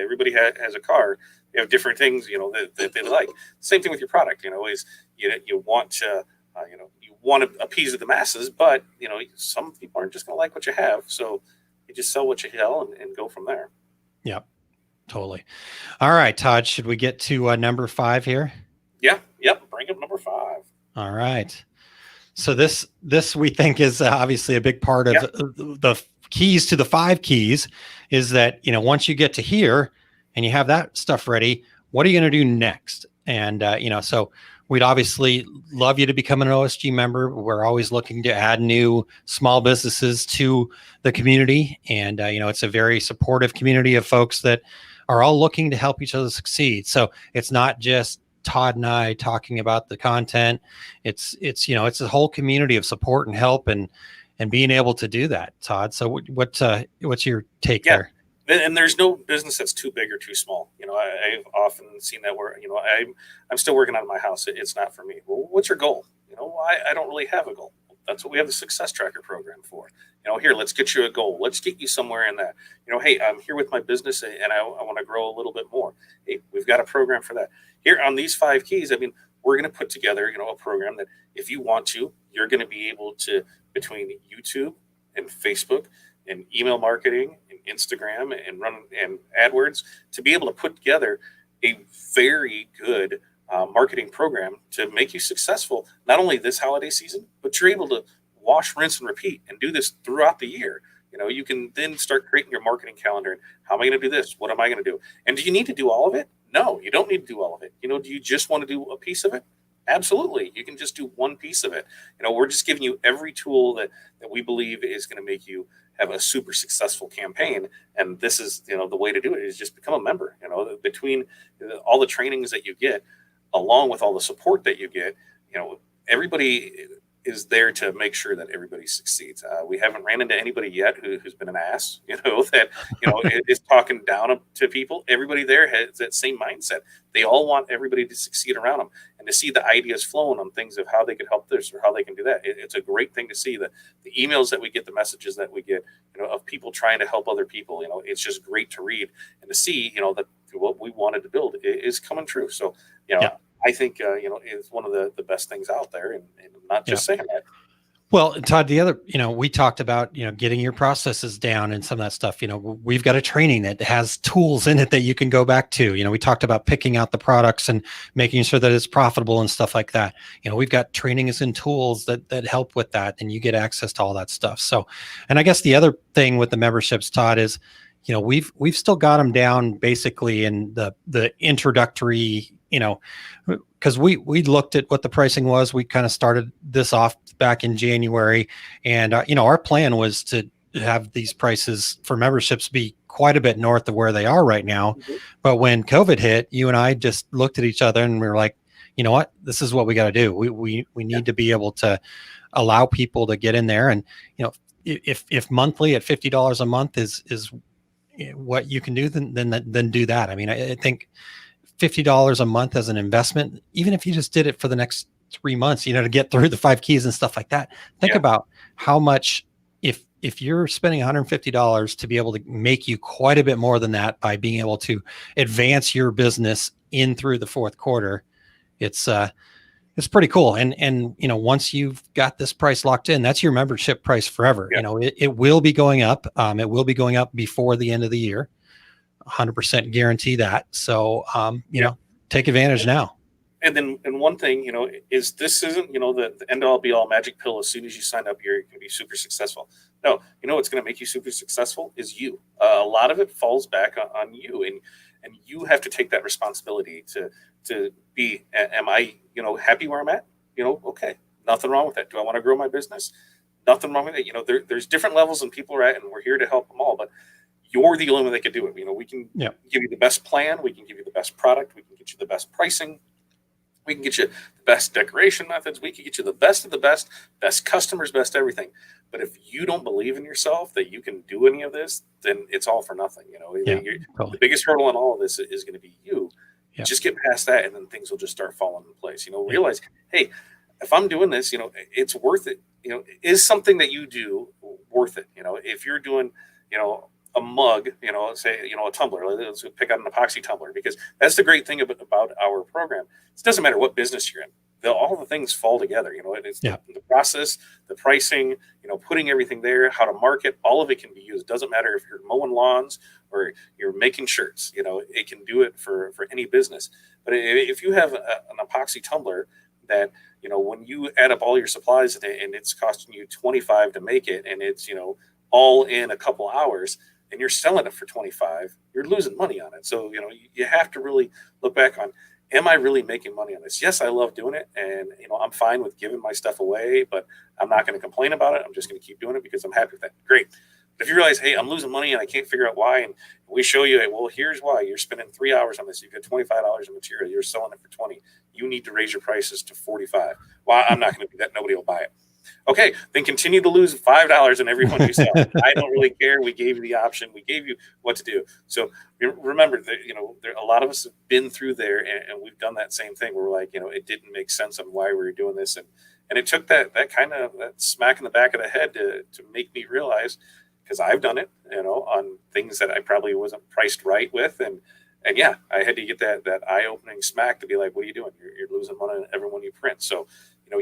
Everybody has a car. They have different things. That they like. Same thing with your product. Is you want to you want to appease the masses, but some people aren't just going to like what you have. So you just sell what you sell and go from there. Yep. Totally. All right, Todd, should we get to number 5 here? Yeah. Yep. Bring up number 5. All right. So this we think is obviously a big part of the keys to the 5 keys is that, once you get to here and you have that stuff ready, what are you going to do next? And, so we'd obviously love you to become an OSG member. We're always looking to add new small businesses to the community. And, it's a very supportive community of folks that are all looking to help each other succeed. So it's not just Todd and I talking about the content. It's a whole community of support and help and being able to do that, Todd. So what's your take there? And there's no business that's too big or too small. I've often seen that where, I'm still working on my house. It's not for me. Well, what's your goal? I don't really have a goal. That's what we have the Success Tracker program for. Here, let's get you a goal. Let's get you somewhere in that. Hey, I'm here with my business and I want to grow a little bit more. Hey, we've got a program for that. Here on these 5 keys, we're going to put together, a program that if you want to, you're going to be able to, between YouTube and Facebook and email marketing and Instagram and AdWords, to be able to put together a very good marketing program to make you successful, not only this holiday season, but you're able to wash, rinse, and repeat and do this throughout the year. You can then start creating your marketing calendar. And how am I going to do this? What am I going to do? And do you need to do all of it? No, you don't need to do all of it. Do you just want to do a piece of it? Absolutely. You can just do one piece of it. We're just giving you every tool that we believe is going to make you have a super successful campaign. And this is, the way to do it is just become a member. Between all the trainings that you get, along with all the support that you get, everybody is there to make sure that everybody succeeds. We haven't ran into anybody yet who's been an ass, that, is talking down to people. Everybody there has that same mindset. They all want everybody to succeed around them and to see the ideas flowing on things of how they could help this or how they can do that. It's a great thing to see the emails that we get, the messages that we get, of people trying to help other people. It's just great to read and to see, that what we wanted to build is coming true. So, I think, it's one of the best things out there, and not just saying that. Well, Todd, the other, we talked about, getting your processes down and some of that stuff. We've got a training that has tools in it that you can go back to. We talked about picking out the products and making sure that it's profitable and stuff like that. We've got trainings and tools that help with that, and you get access to all that stuff. So, and I guess the other thing with the memberships, Todd, is, we've still got them down basically in the introductory, because we looked at what the pricing was. We kind of started this off back in January, and our plan was to have these prices for memberships be quite a bit north of where they are right now. Mhm. But when COVID hit, you and I just looked at each other and we were like, you know what, this is what we got to do. We need to be able to allow people to get in there, and if monthly at $50 a month is what you can do, then do that. I mean, I think $50 a month as an investment, even if you just did it for the next 3 months, to get through the 5 keys and stuff like that. Think about how much, if you're spending $150 to be able to make you quite a bit more than that by being able to advance your business in through the fourth quarter, it's pretty cool. And once you've got this price locked in, that's your membership price forever. It will be going up. It will be going up before the end of the year. 100% guarantee that. So, take advantage now. And then, and one thing, is this isn't, the end all be all magic pill. As soon as you sign up, you're going to be super successful. No, what's going to make you super successful is you. A lot of it falls back on you, and you have to take that responsibility to be, am I, happy where I'm at? Okay, nothing wrong with that. Do I want to grow my business? Nothing wrong with it. There's different levels and people are at, and we're here to help them all, but you're the only one that can do it. We can give you the best plan. We can give you the best product. We can get you the best pricing. We can get you the best decoration methods. We can get you the best of the best customers, best everything. But if you don't believe in yourself that you can do any of this, then it's all for nothing. Totally. The biggest hurdle in all of this is going to be you. Yeah. Just get past that, and then things will just start falling in place. Realize, hey, if I'm doing this, it's worth it. Is something that you do worth it? If you're doing, a mug, say, a tumbler, let's pick out an epoxy tumbler, because that's the great thing about our program. It doesn't matter what business you're in. All the things fall together. It's the process, the pricing, putting everything there, how to market, all of it can be used. Doesn't matter if you're mowing lawns or you're making shirts, it can do it for any business. But if you have an epoxy tumbler that, when you add up all your supplies and it's costing you $25 to make it, and it's, all in a couple hours, and you're selling it for $25, you're losing money on it. So, you have to really look back on, am I really making money on this? Yes, I love doing it. And, I'm fine with giving my stuff away, but I'm not going to complain about it. I'm just going to keep doing it because I'm happy with that. Great. But if you realize, hey, I'm losing money and I can't figure out why, and we show you, well, here's why. You're spending 3 hours on this. You've got $25 in material. You're selling it for 20. You need to raise your prices to 45. Well, I'm not going to do that. Nobody will buy it. Okay, then continue to lose $5 in every one you sell. I don't really care. We gave you the option. We gave you what to do. So remember that, a lot of us have been through there, and we've done that same thing where we're like, it didn't make sense on why we were doing this. And it took that kind of that smack in the back of the head to make me realize, because I've done it, on things that I probably wasn't priced right with. And yeah, I had to get that eye-opening smack to be like, what are you doing? You're losing money on everyone you print. So,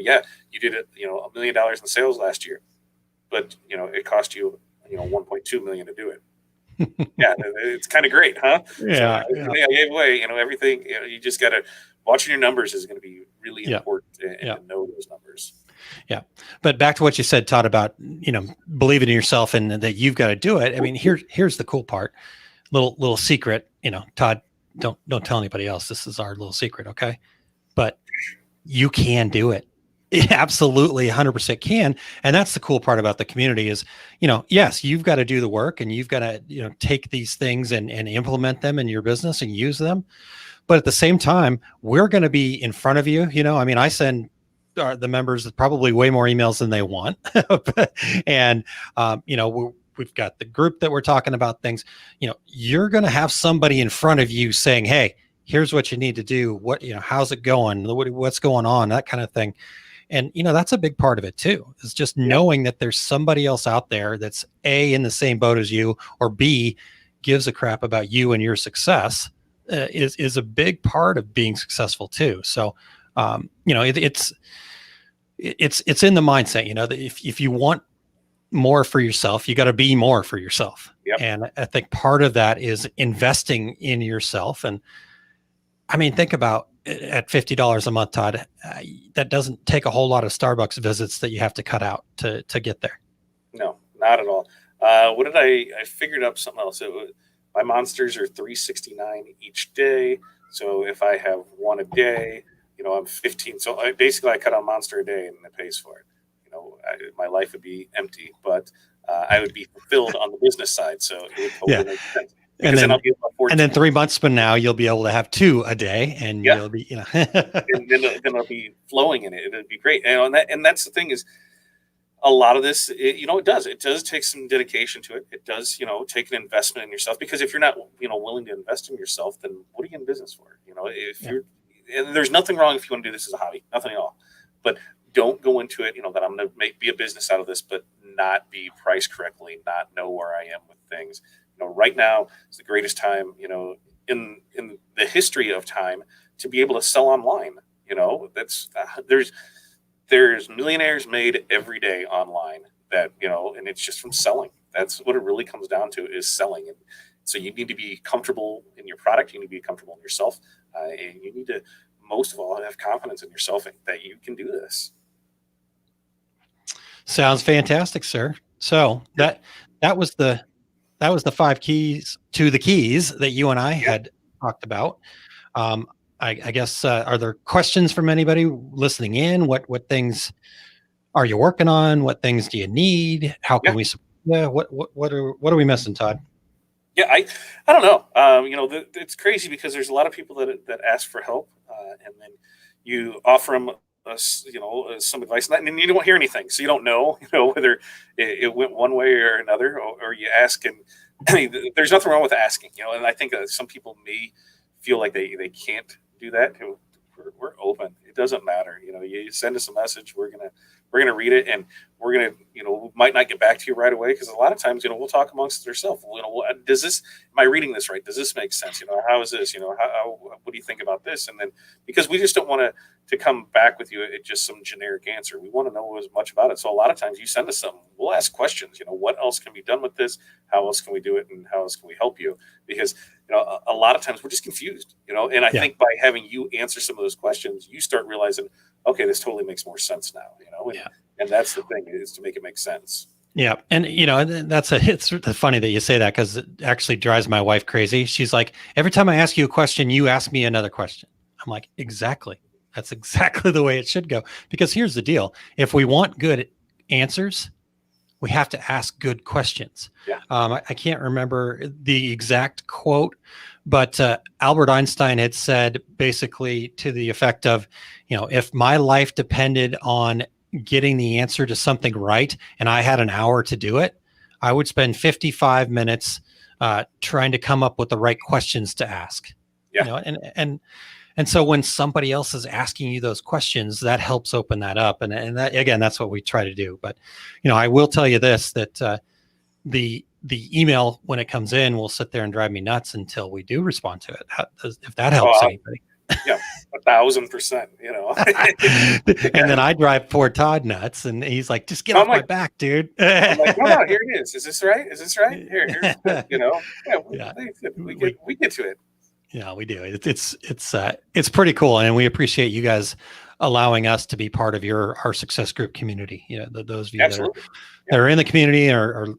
yeah, you did it, $1 million in sales last year, but, it cost you, $1.2 million to do it. Yeah, it's kind of great, huh? Yeah. So, I gave away, everything. You just got to watching your numbers is going to be really important, and to know those numbers. Yeah. But back to what you said, Todd, about, believing in yourself and that you've got to do it. I mean, here's the cool part. Little secret, Todd, don't tell anybody else. This is our little secret. Okay. But you can do it. It absolutely 100% can. And that's the cool part about the community is, yes, you've got to do the work, and you've got to, take these things and implement them in your business and use them. But at the same time, we're going to be in front of you. I mean, I send the members probably way more emails than they want. And, we've got the group that we're talking about things, you're going to have somebody in front of you saying, hey, here's what you need to do. What, how's it going? What's going on? That kind of thing. And, that's a big part of it too, is just knowing that there's somebody else out there that's A, in the same boat as you, or B, gives a crap about you and your success is a big part of being successful too. So, it's it's in the mindset, that if you want more for yourself, you got to be more for yourself. Yep. And I think part of that is investing in yourself. And I mean, think about at $50 a month, Todd, that doesn't take a whole lot of Starbucks visits that you have to cut out to get there. No, not at all. What did I figured up something else. My monsters are $3.69 each day. So if I have one a day, I'm 15. So I cut on Monster a day and it pays for it. My life would be empty, but I would be fulfilled on the business side. So it would totally make sense. And then 3 months from now, you'll be able to have 2 a day, and you'll be, and then it'll be flowing in it. It'll be great. And that's the thing is, a lot of this, it does take some dedication to it. It does, take an investment in yourself, because if you're not, willing to invest in yourself, then what are you in business for? And there's nothing wrong if you want to do this as a hobby, nothing at all, but don't go into it, that I'm going to be a business out of this, but not be priced correctly, not know where I am with things. Right now is the greatest time, in the history of time, to be able to sell online. That's there's millionaires made every day online that, and it's just from selling. That's what it really comes down to, is selling. And so you need to be comfortable in your product. You need to be comfortable in yourself. And you need to, most of all, have confidence in yourself that you can do this. Sounds fantastic, sir. So that was the 5 keys to the keys that you and I had talked about. I guess, are there questions from anybody listening in? What things are you working on? What things do you need? How can we support? Yeah. What are we missing, Todd? Yeah, I don't know. It's crazy because there's a lot of people that ask for help, and then you offer them some advice, and then you don't hear anything, so you don't know, whether it went one way or another, or you ask, and there's nothing wrong with asking, and I think some people may feel like they can't do that. We're open. It doesn't matter. You send us a message. We're gonna read it, and we're gonna, we might not get back to you right away, because a lot of times, we'll talk amongst ourselves. Am I reading this right? Does this make sense? How is this? What do you think about this? And then, because we just don't want to come back with you at just some generic answer. We want to know as much about it. So a lot of times you send us something, we'll ask questions. What else can be done with this? How else can we do it? And how else can we help you? Because a lot of times we're just confused. And I think by having you answer some of those questions, you start realizing, okay, this totally makes more sense now. And that's the thing, is to make it make sense. Yeah. And, it's funny that you say that, because it actually drives my wife crazy. She's like, every time I ask you a question, you ask me another question. I'm like, exactly. That's exactly the way it should go. Because here's the deal. If we want good answers, we have to ask good questions. Yeah. I can't remember the exact quote, but Albert Einstein had said basically to the effect of, if my life depended on getting the answer to something right, and I had an hour to do it, I would spend 55 minutes trying to come up with the right questions to ask. Yeah. And so when somebody else is asking you those questions, that helps open that up. And that, again, that's what we try to do. But, I will tell you this, that the email, when it comes in, will sit there and drive me nuts until we do respond to it. If that helps anybody. Yeah, 1,000%, And then I drive poor Todd nuts, and he's like, just get off my back, dude. I'm like, no, here it is. Is this right? Here's we get to it. Yeah, we do. It's pretty cool, and we appreciate you guys allowing us to be part of our success group community. Those of you that are in the community, or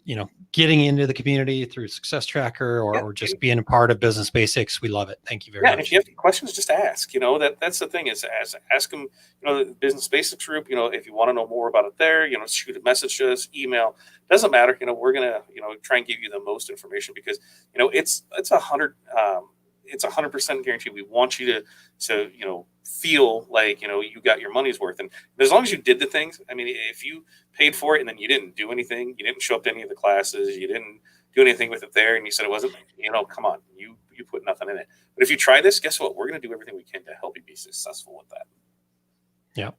getting into the community through Success Tracker, or just being a part of Business Basics. We love it. Thank you very much. And if you have any questions, just ask. That's the thing, is ask them. The Business Basics group. If you want to know more about it, there. Shoot a message to us, email. Doesn't matter. We're gonna try and give you the most information, because it's 100% guaranteed. We want you to feel like you got your money's worth, and as long as you did the things. I mean, if you paid for it and then you didn't do anything, you didn't show up to any of the classes, you didn't do anything with it there, and you said it wasn't, come on, you put nothing in it. But if you try this, guess what? We're going to do everything we can to help you be successful with that. Yeah.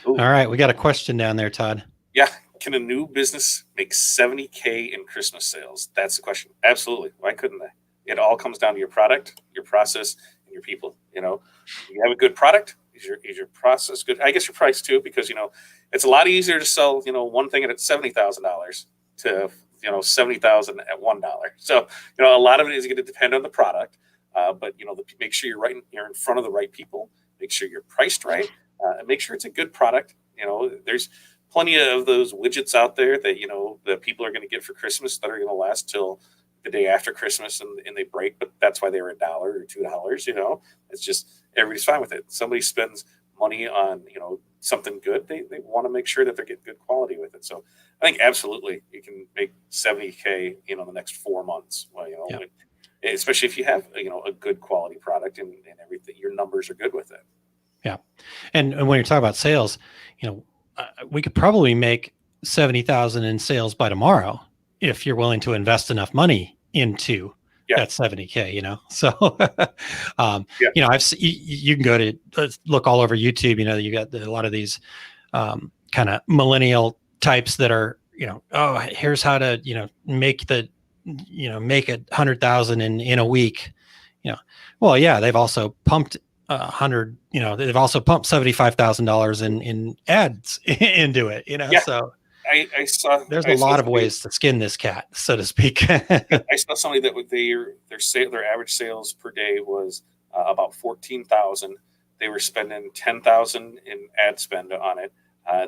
Ooh. All right, we got a question down there, Todd. Yeah. Can a new business make $70K in Christmas sales? That's the question. Absolutely. Why couldn't they? It all comes down to your product, your process, and your people. You have a good product, Is your process good? I guess your price too, because it's a lot easier to sell one thing at $70,000 to 70,000 at $1. So a lot of it is going to depend on the product, but make sure you're in front of the right people. Make sure you're priced right, and make sure it's a good product. There's plenty of those widgets out there that that people are going to get for Christmas that are going to last till the day after Christmas and they break, but that's why they were $1 or $2. It's just everybody's fine with it. Somebody spends money on something good, they want to make sure that they're getting good quality with it. So I think absolutely you can make $70K the next 4 months. Well, especially if you have a good quality product and everything, your numbers are good with it. Yeah, and when you're talking about sales, we could probably make 70,000 in sales by tomorrow if you're willing to invest enough money into that 70K. So you can go to look all over YouTube. You got a lot of these kind of millennial types that are oh, here's how to make make 100,000 in a week. Well, yeah, they've also pumped they've also pumped $75,000 in ads into it. So I saw there's a lot of ways to skin this cat, so to speak. I saw somebody that their average sales per day was about 14,000. They were spending 10,000 in ad spend on it.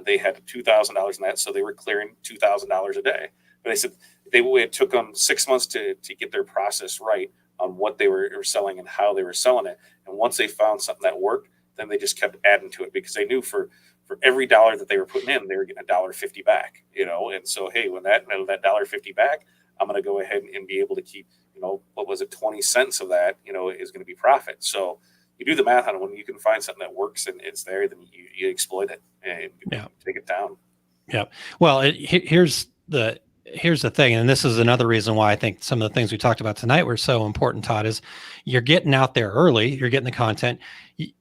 They had $2,000 in that, so they were clearing $2,000 a day. But they said it took them 6 months to get their process right on what they were selling and how they were selling it. And once they found something that worked, then they just kept adding to it because they knew for every dollar that they were putting in, they were getting $1.50 back, And so, hey, when that $1.50 back, I'm going to go ahead and be able to keep, what was it, 20 cents of that, is going to be profit. So you do the math on it. When you can find something that works and it's there, then you exploit it and take it down. Yeah. Well, here's the thing, and this is another reason why I think some of the things we talked about tonight were so important, Todd, is you're getting out there early, you're getting the content,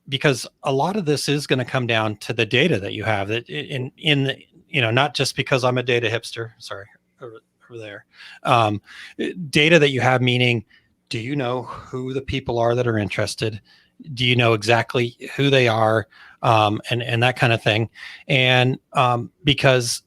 because a lot of this is going to come down to the data that you have that not just because I'm a data hipster, sorry, over there, data that you have, meaning, do you know who the people are that are interested? Do you know exactly who they are? And that kind of thing. And because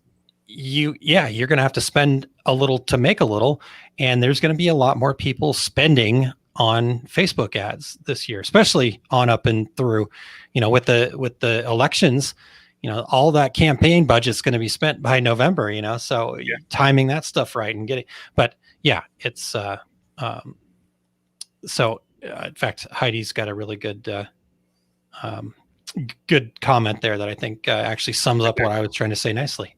you're going to have to spend a little to make a little, and there's going to be a lot more people spending on Facebook ads this year, especially on up and through, with the elections, all that campaign budget's going to be spent by November, so timing that stuff right and getting, but it's, in fact, Heidi's got a really good, good comment there that I think actually sums up what I was trying to say nicely.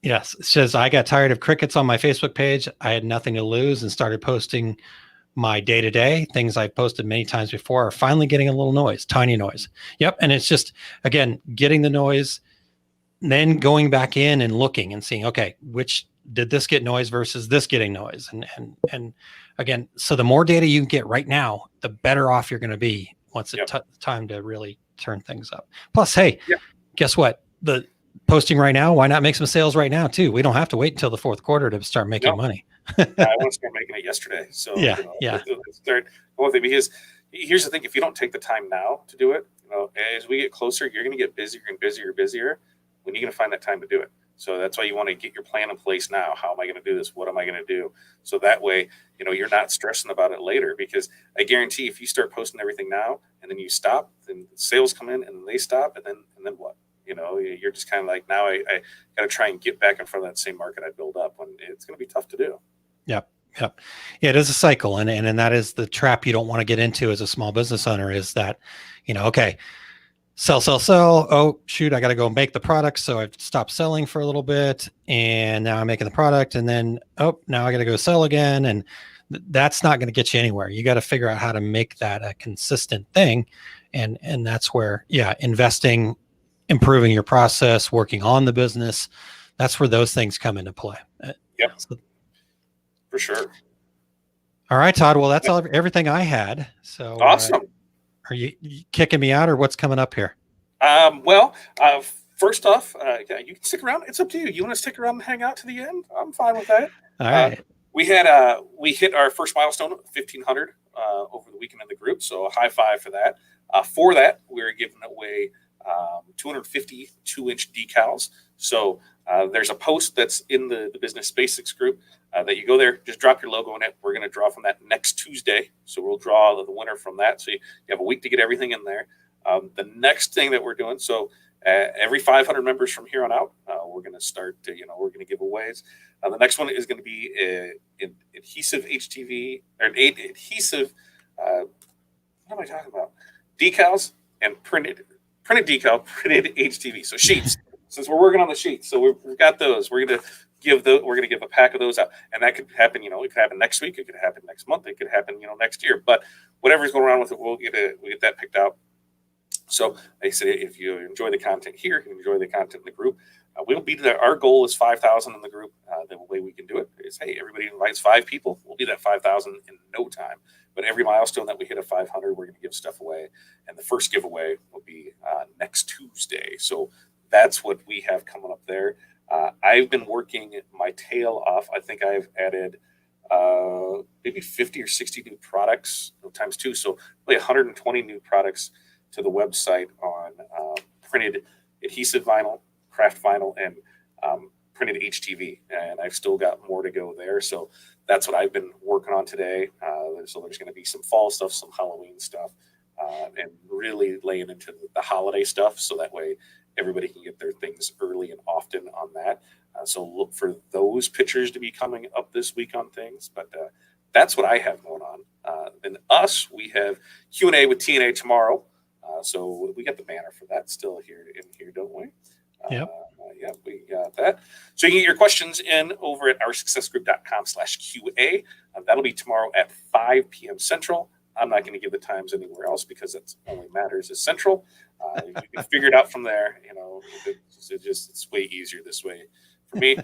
Yes, it says, I got tired of crickets on my Facebook page. I had nothing to lose and started posting my day-to-day things I've posted many times before are finally getting a little noise, tiny noise. Yep. And it's just, again, getting the noise, then going back in and looking and seeing, okay, which did this get noise versus this getting noise? And again, so the more data you can get right now, the better off you're going to be once it's time to really turn things up. Plus, hey, guess what? The posting right now, why not make some sales right now too? We don't have to wait until the fourth quarter to start making money. I want to start making it yesterday. So start going with it, because here's the thing: if you don't take the time now to do it, as we get closer, you're going to get busier and busier. When are you going to find that time to do it? So that's why you want to get your plan in place now. How am I going to do this? What am I going to do? So that way, you're not stressing about it later, because I guarantee if you start posting everything now and then you stop, then sales come in and then they stop, and then what? You're just kind of like, now I got to try and get back in front of that same market I build up, when it's going to be tough to do. Yep. Yeah, it is a cycle. And that is the trap you don't want to get into as a small business owner, is that, okay, sell. Oh, shoot, I got to go make the product. So I've stopped selling for a little bit, and now I'm making the product, and then, now I got to go sell again. And that's not going to get you anywhere. You got to figure out how to make that a consistent thing. And that's where, investing, improving your process, working on the business, that's where those things come into play. For sure. All right, Todd. Well, that's everything I had. So awesome. Are you kicking me out, or what's coming up here? First off, you can stick around. It's up to you. You want to stick around and hang out to the end? I'm fine with that. All right. We hit our first milestone of 1,500 over the weekend in the group. So a high five for that. For that, we're giving away 250 2-inch decals. So there's a post that's in the Business Basics group that you go there, just drop your logo in it. We're going to draw from that next Tuesday. So we'll draw the winner from that. So you have a week to get everything in there. The next thing that we're doing, so every 500 members from here on out, we're going to start, we're going to give aways. The next one is going to be an adhesive HTV, or an adhesive, what am I talking about? Decals and printed HTV. So sheets, since we're working on the sheets. So we've got those. We're going to give a pack of those out. And that could happen, it could happen next week. It could happen next month. It could happen, next year. But whatever's going around with it, we'll get that picked out. So I say, if you enjoy the content here, you enjoy the content in the group, we'll be there. Our goal is 5,000 in the group. The way we can do it is, hey, everybody invites 5 people. We'll be that 5,000 in no time. But every milestone that we hit at 500, we're going to give stuff away. And the first giveaway will be next Tuesday. So that's what we have coming up there. I've been working my tail off. I think I've added maybe 50 or 60 new products times 2. So really 120 new products to the website on printed adhesive vinyl, craft vinyl, and printed HTV. And I've still got more to go there. So that's what I've been working on today. So there's going to be some fall stuff, some Halloween stuff, and really laying into the holiday stuff. So that way everybody can get their things early and often on that. So look for those pictures to be coming up this week on things. But that's what I have going on. Then we have Q&A with TNA tomorrow. So we got the banner for that still here, don't we? Yep. Yeah, we got that. So you can get your questions in over at oursuccessgroup.com/QA. That'll be tomorrow at 5 p.m. Central. I'm not going to give the times anywhere else because that's only matters is Central. You can figure it out from there. It's way easier this way for me.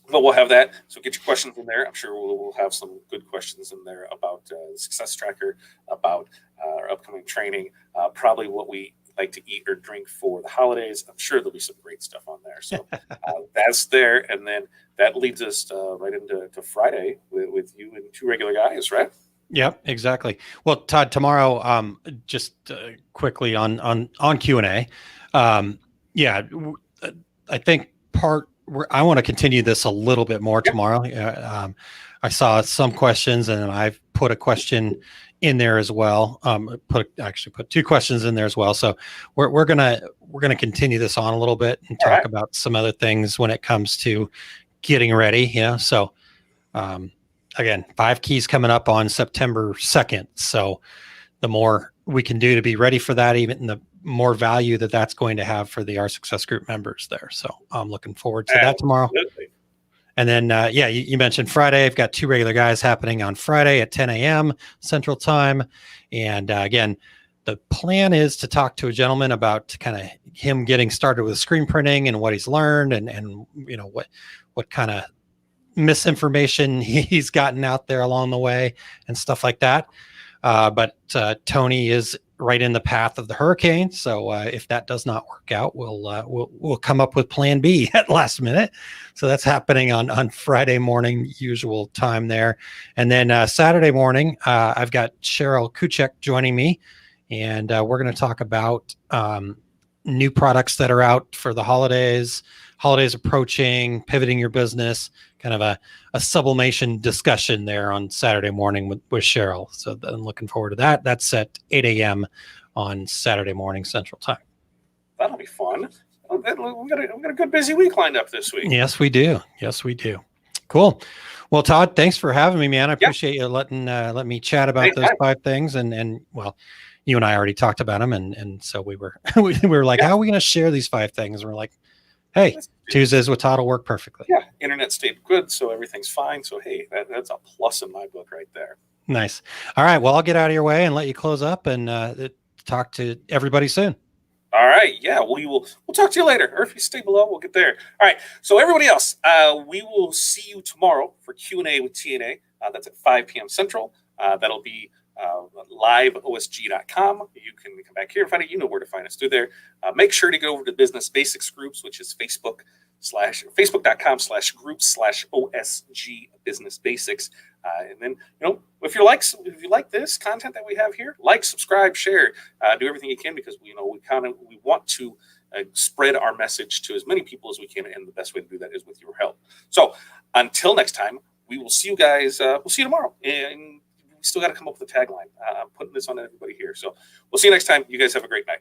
But we'll have that. So get your questions in there. I'm sure we'll have some good questions in there about the Success Tracker, about our upcoming training, probably what we like to eat or drink for the holidays. I'm sure there'll be some great stuff on there. So that's there. And then that leads us right into Friday with you and 2 regular guys, right? Yep, exactly. Well, Todd, tomorrow, just quickly on Q&A. I think I want to continue this a little bit more tomorrow. I saw some questions, and I've put a question in there as well. Put 2 questions in there as well. So we're gonna continue this on a little bit and talk about some other things when it comes to getting ready. So again, 5 keys coming up on September 2nd. So the more we can do to be ready for that, even the more value that's going to have for the Our Success Group members there. So I'm looking forward to that tomorrow. And then, you mentioned Friday. I've got 2 regular guys happening on Friday at 10 a.m. Central Time. And again, the plan is to talk to a gentleman about kind of him getting started with screen printing and what he's learned and what kind of misinformation he's gotten out there along the way and stuff like that. But Tony is right in the path of the hurricane. So if that does not work out, we'll come up with plan B at last minute. So that's happening on Friday morning, usual time there. And then Saturday morning, I've got Cheryl Kuchek joining me, and we're going to talk about new products that are out for the holidays approaching, pivoting your business, kind of a sublimation discussion there on Saturday morning with Cheryl. So I'm looking forward to that. That's at 8 a.m. on Saturday morning Central Time. That'll be fun. We got a good busy week lined up this week. Yes, we do. Cool. Well, Todd, thanks for having me, man. I appreciate you letting me chat about those 5 things. And well, you and I already talked about them, and so we were like, how are we going to share these 5 things? And we're like, hey, Tuesdays with Todd will work perfectly. Yeah, internet stayed good, so everything's fine. So hey, that's a plus in my book right there. Nice. All right, well, I'll get out of your way and let you close up and talk to everybody soon. All right, yeah, we'll talk to you later, or if you stay below, we'll get there. All right, so everybody else, we will see you tomorrow for Q&A with TNA. That's at 5 p.m. Central. That'll be liveosg.com. You can come back here and find it. You know where to find us through there. Make sure to go over to Business Basics groups, which is Facebook, facebook.com/group/OSG Business Basics. And then, if you like this content that we have here, like, subscribe, share, do everything you can, because we want to spread our message to as many people as we can, and the best way to do that is with your help. So until next time, we will see you guys. We'll see you tomorrow, and we still got to come up with a tagline. I'm putting this on everybody here. So we'll see you next time. You guys have a great night.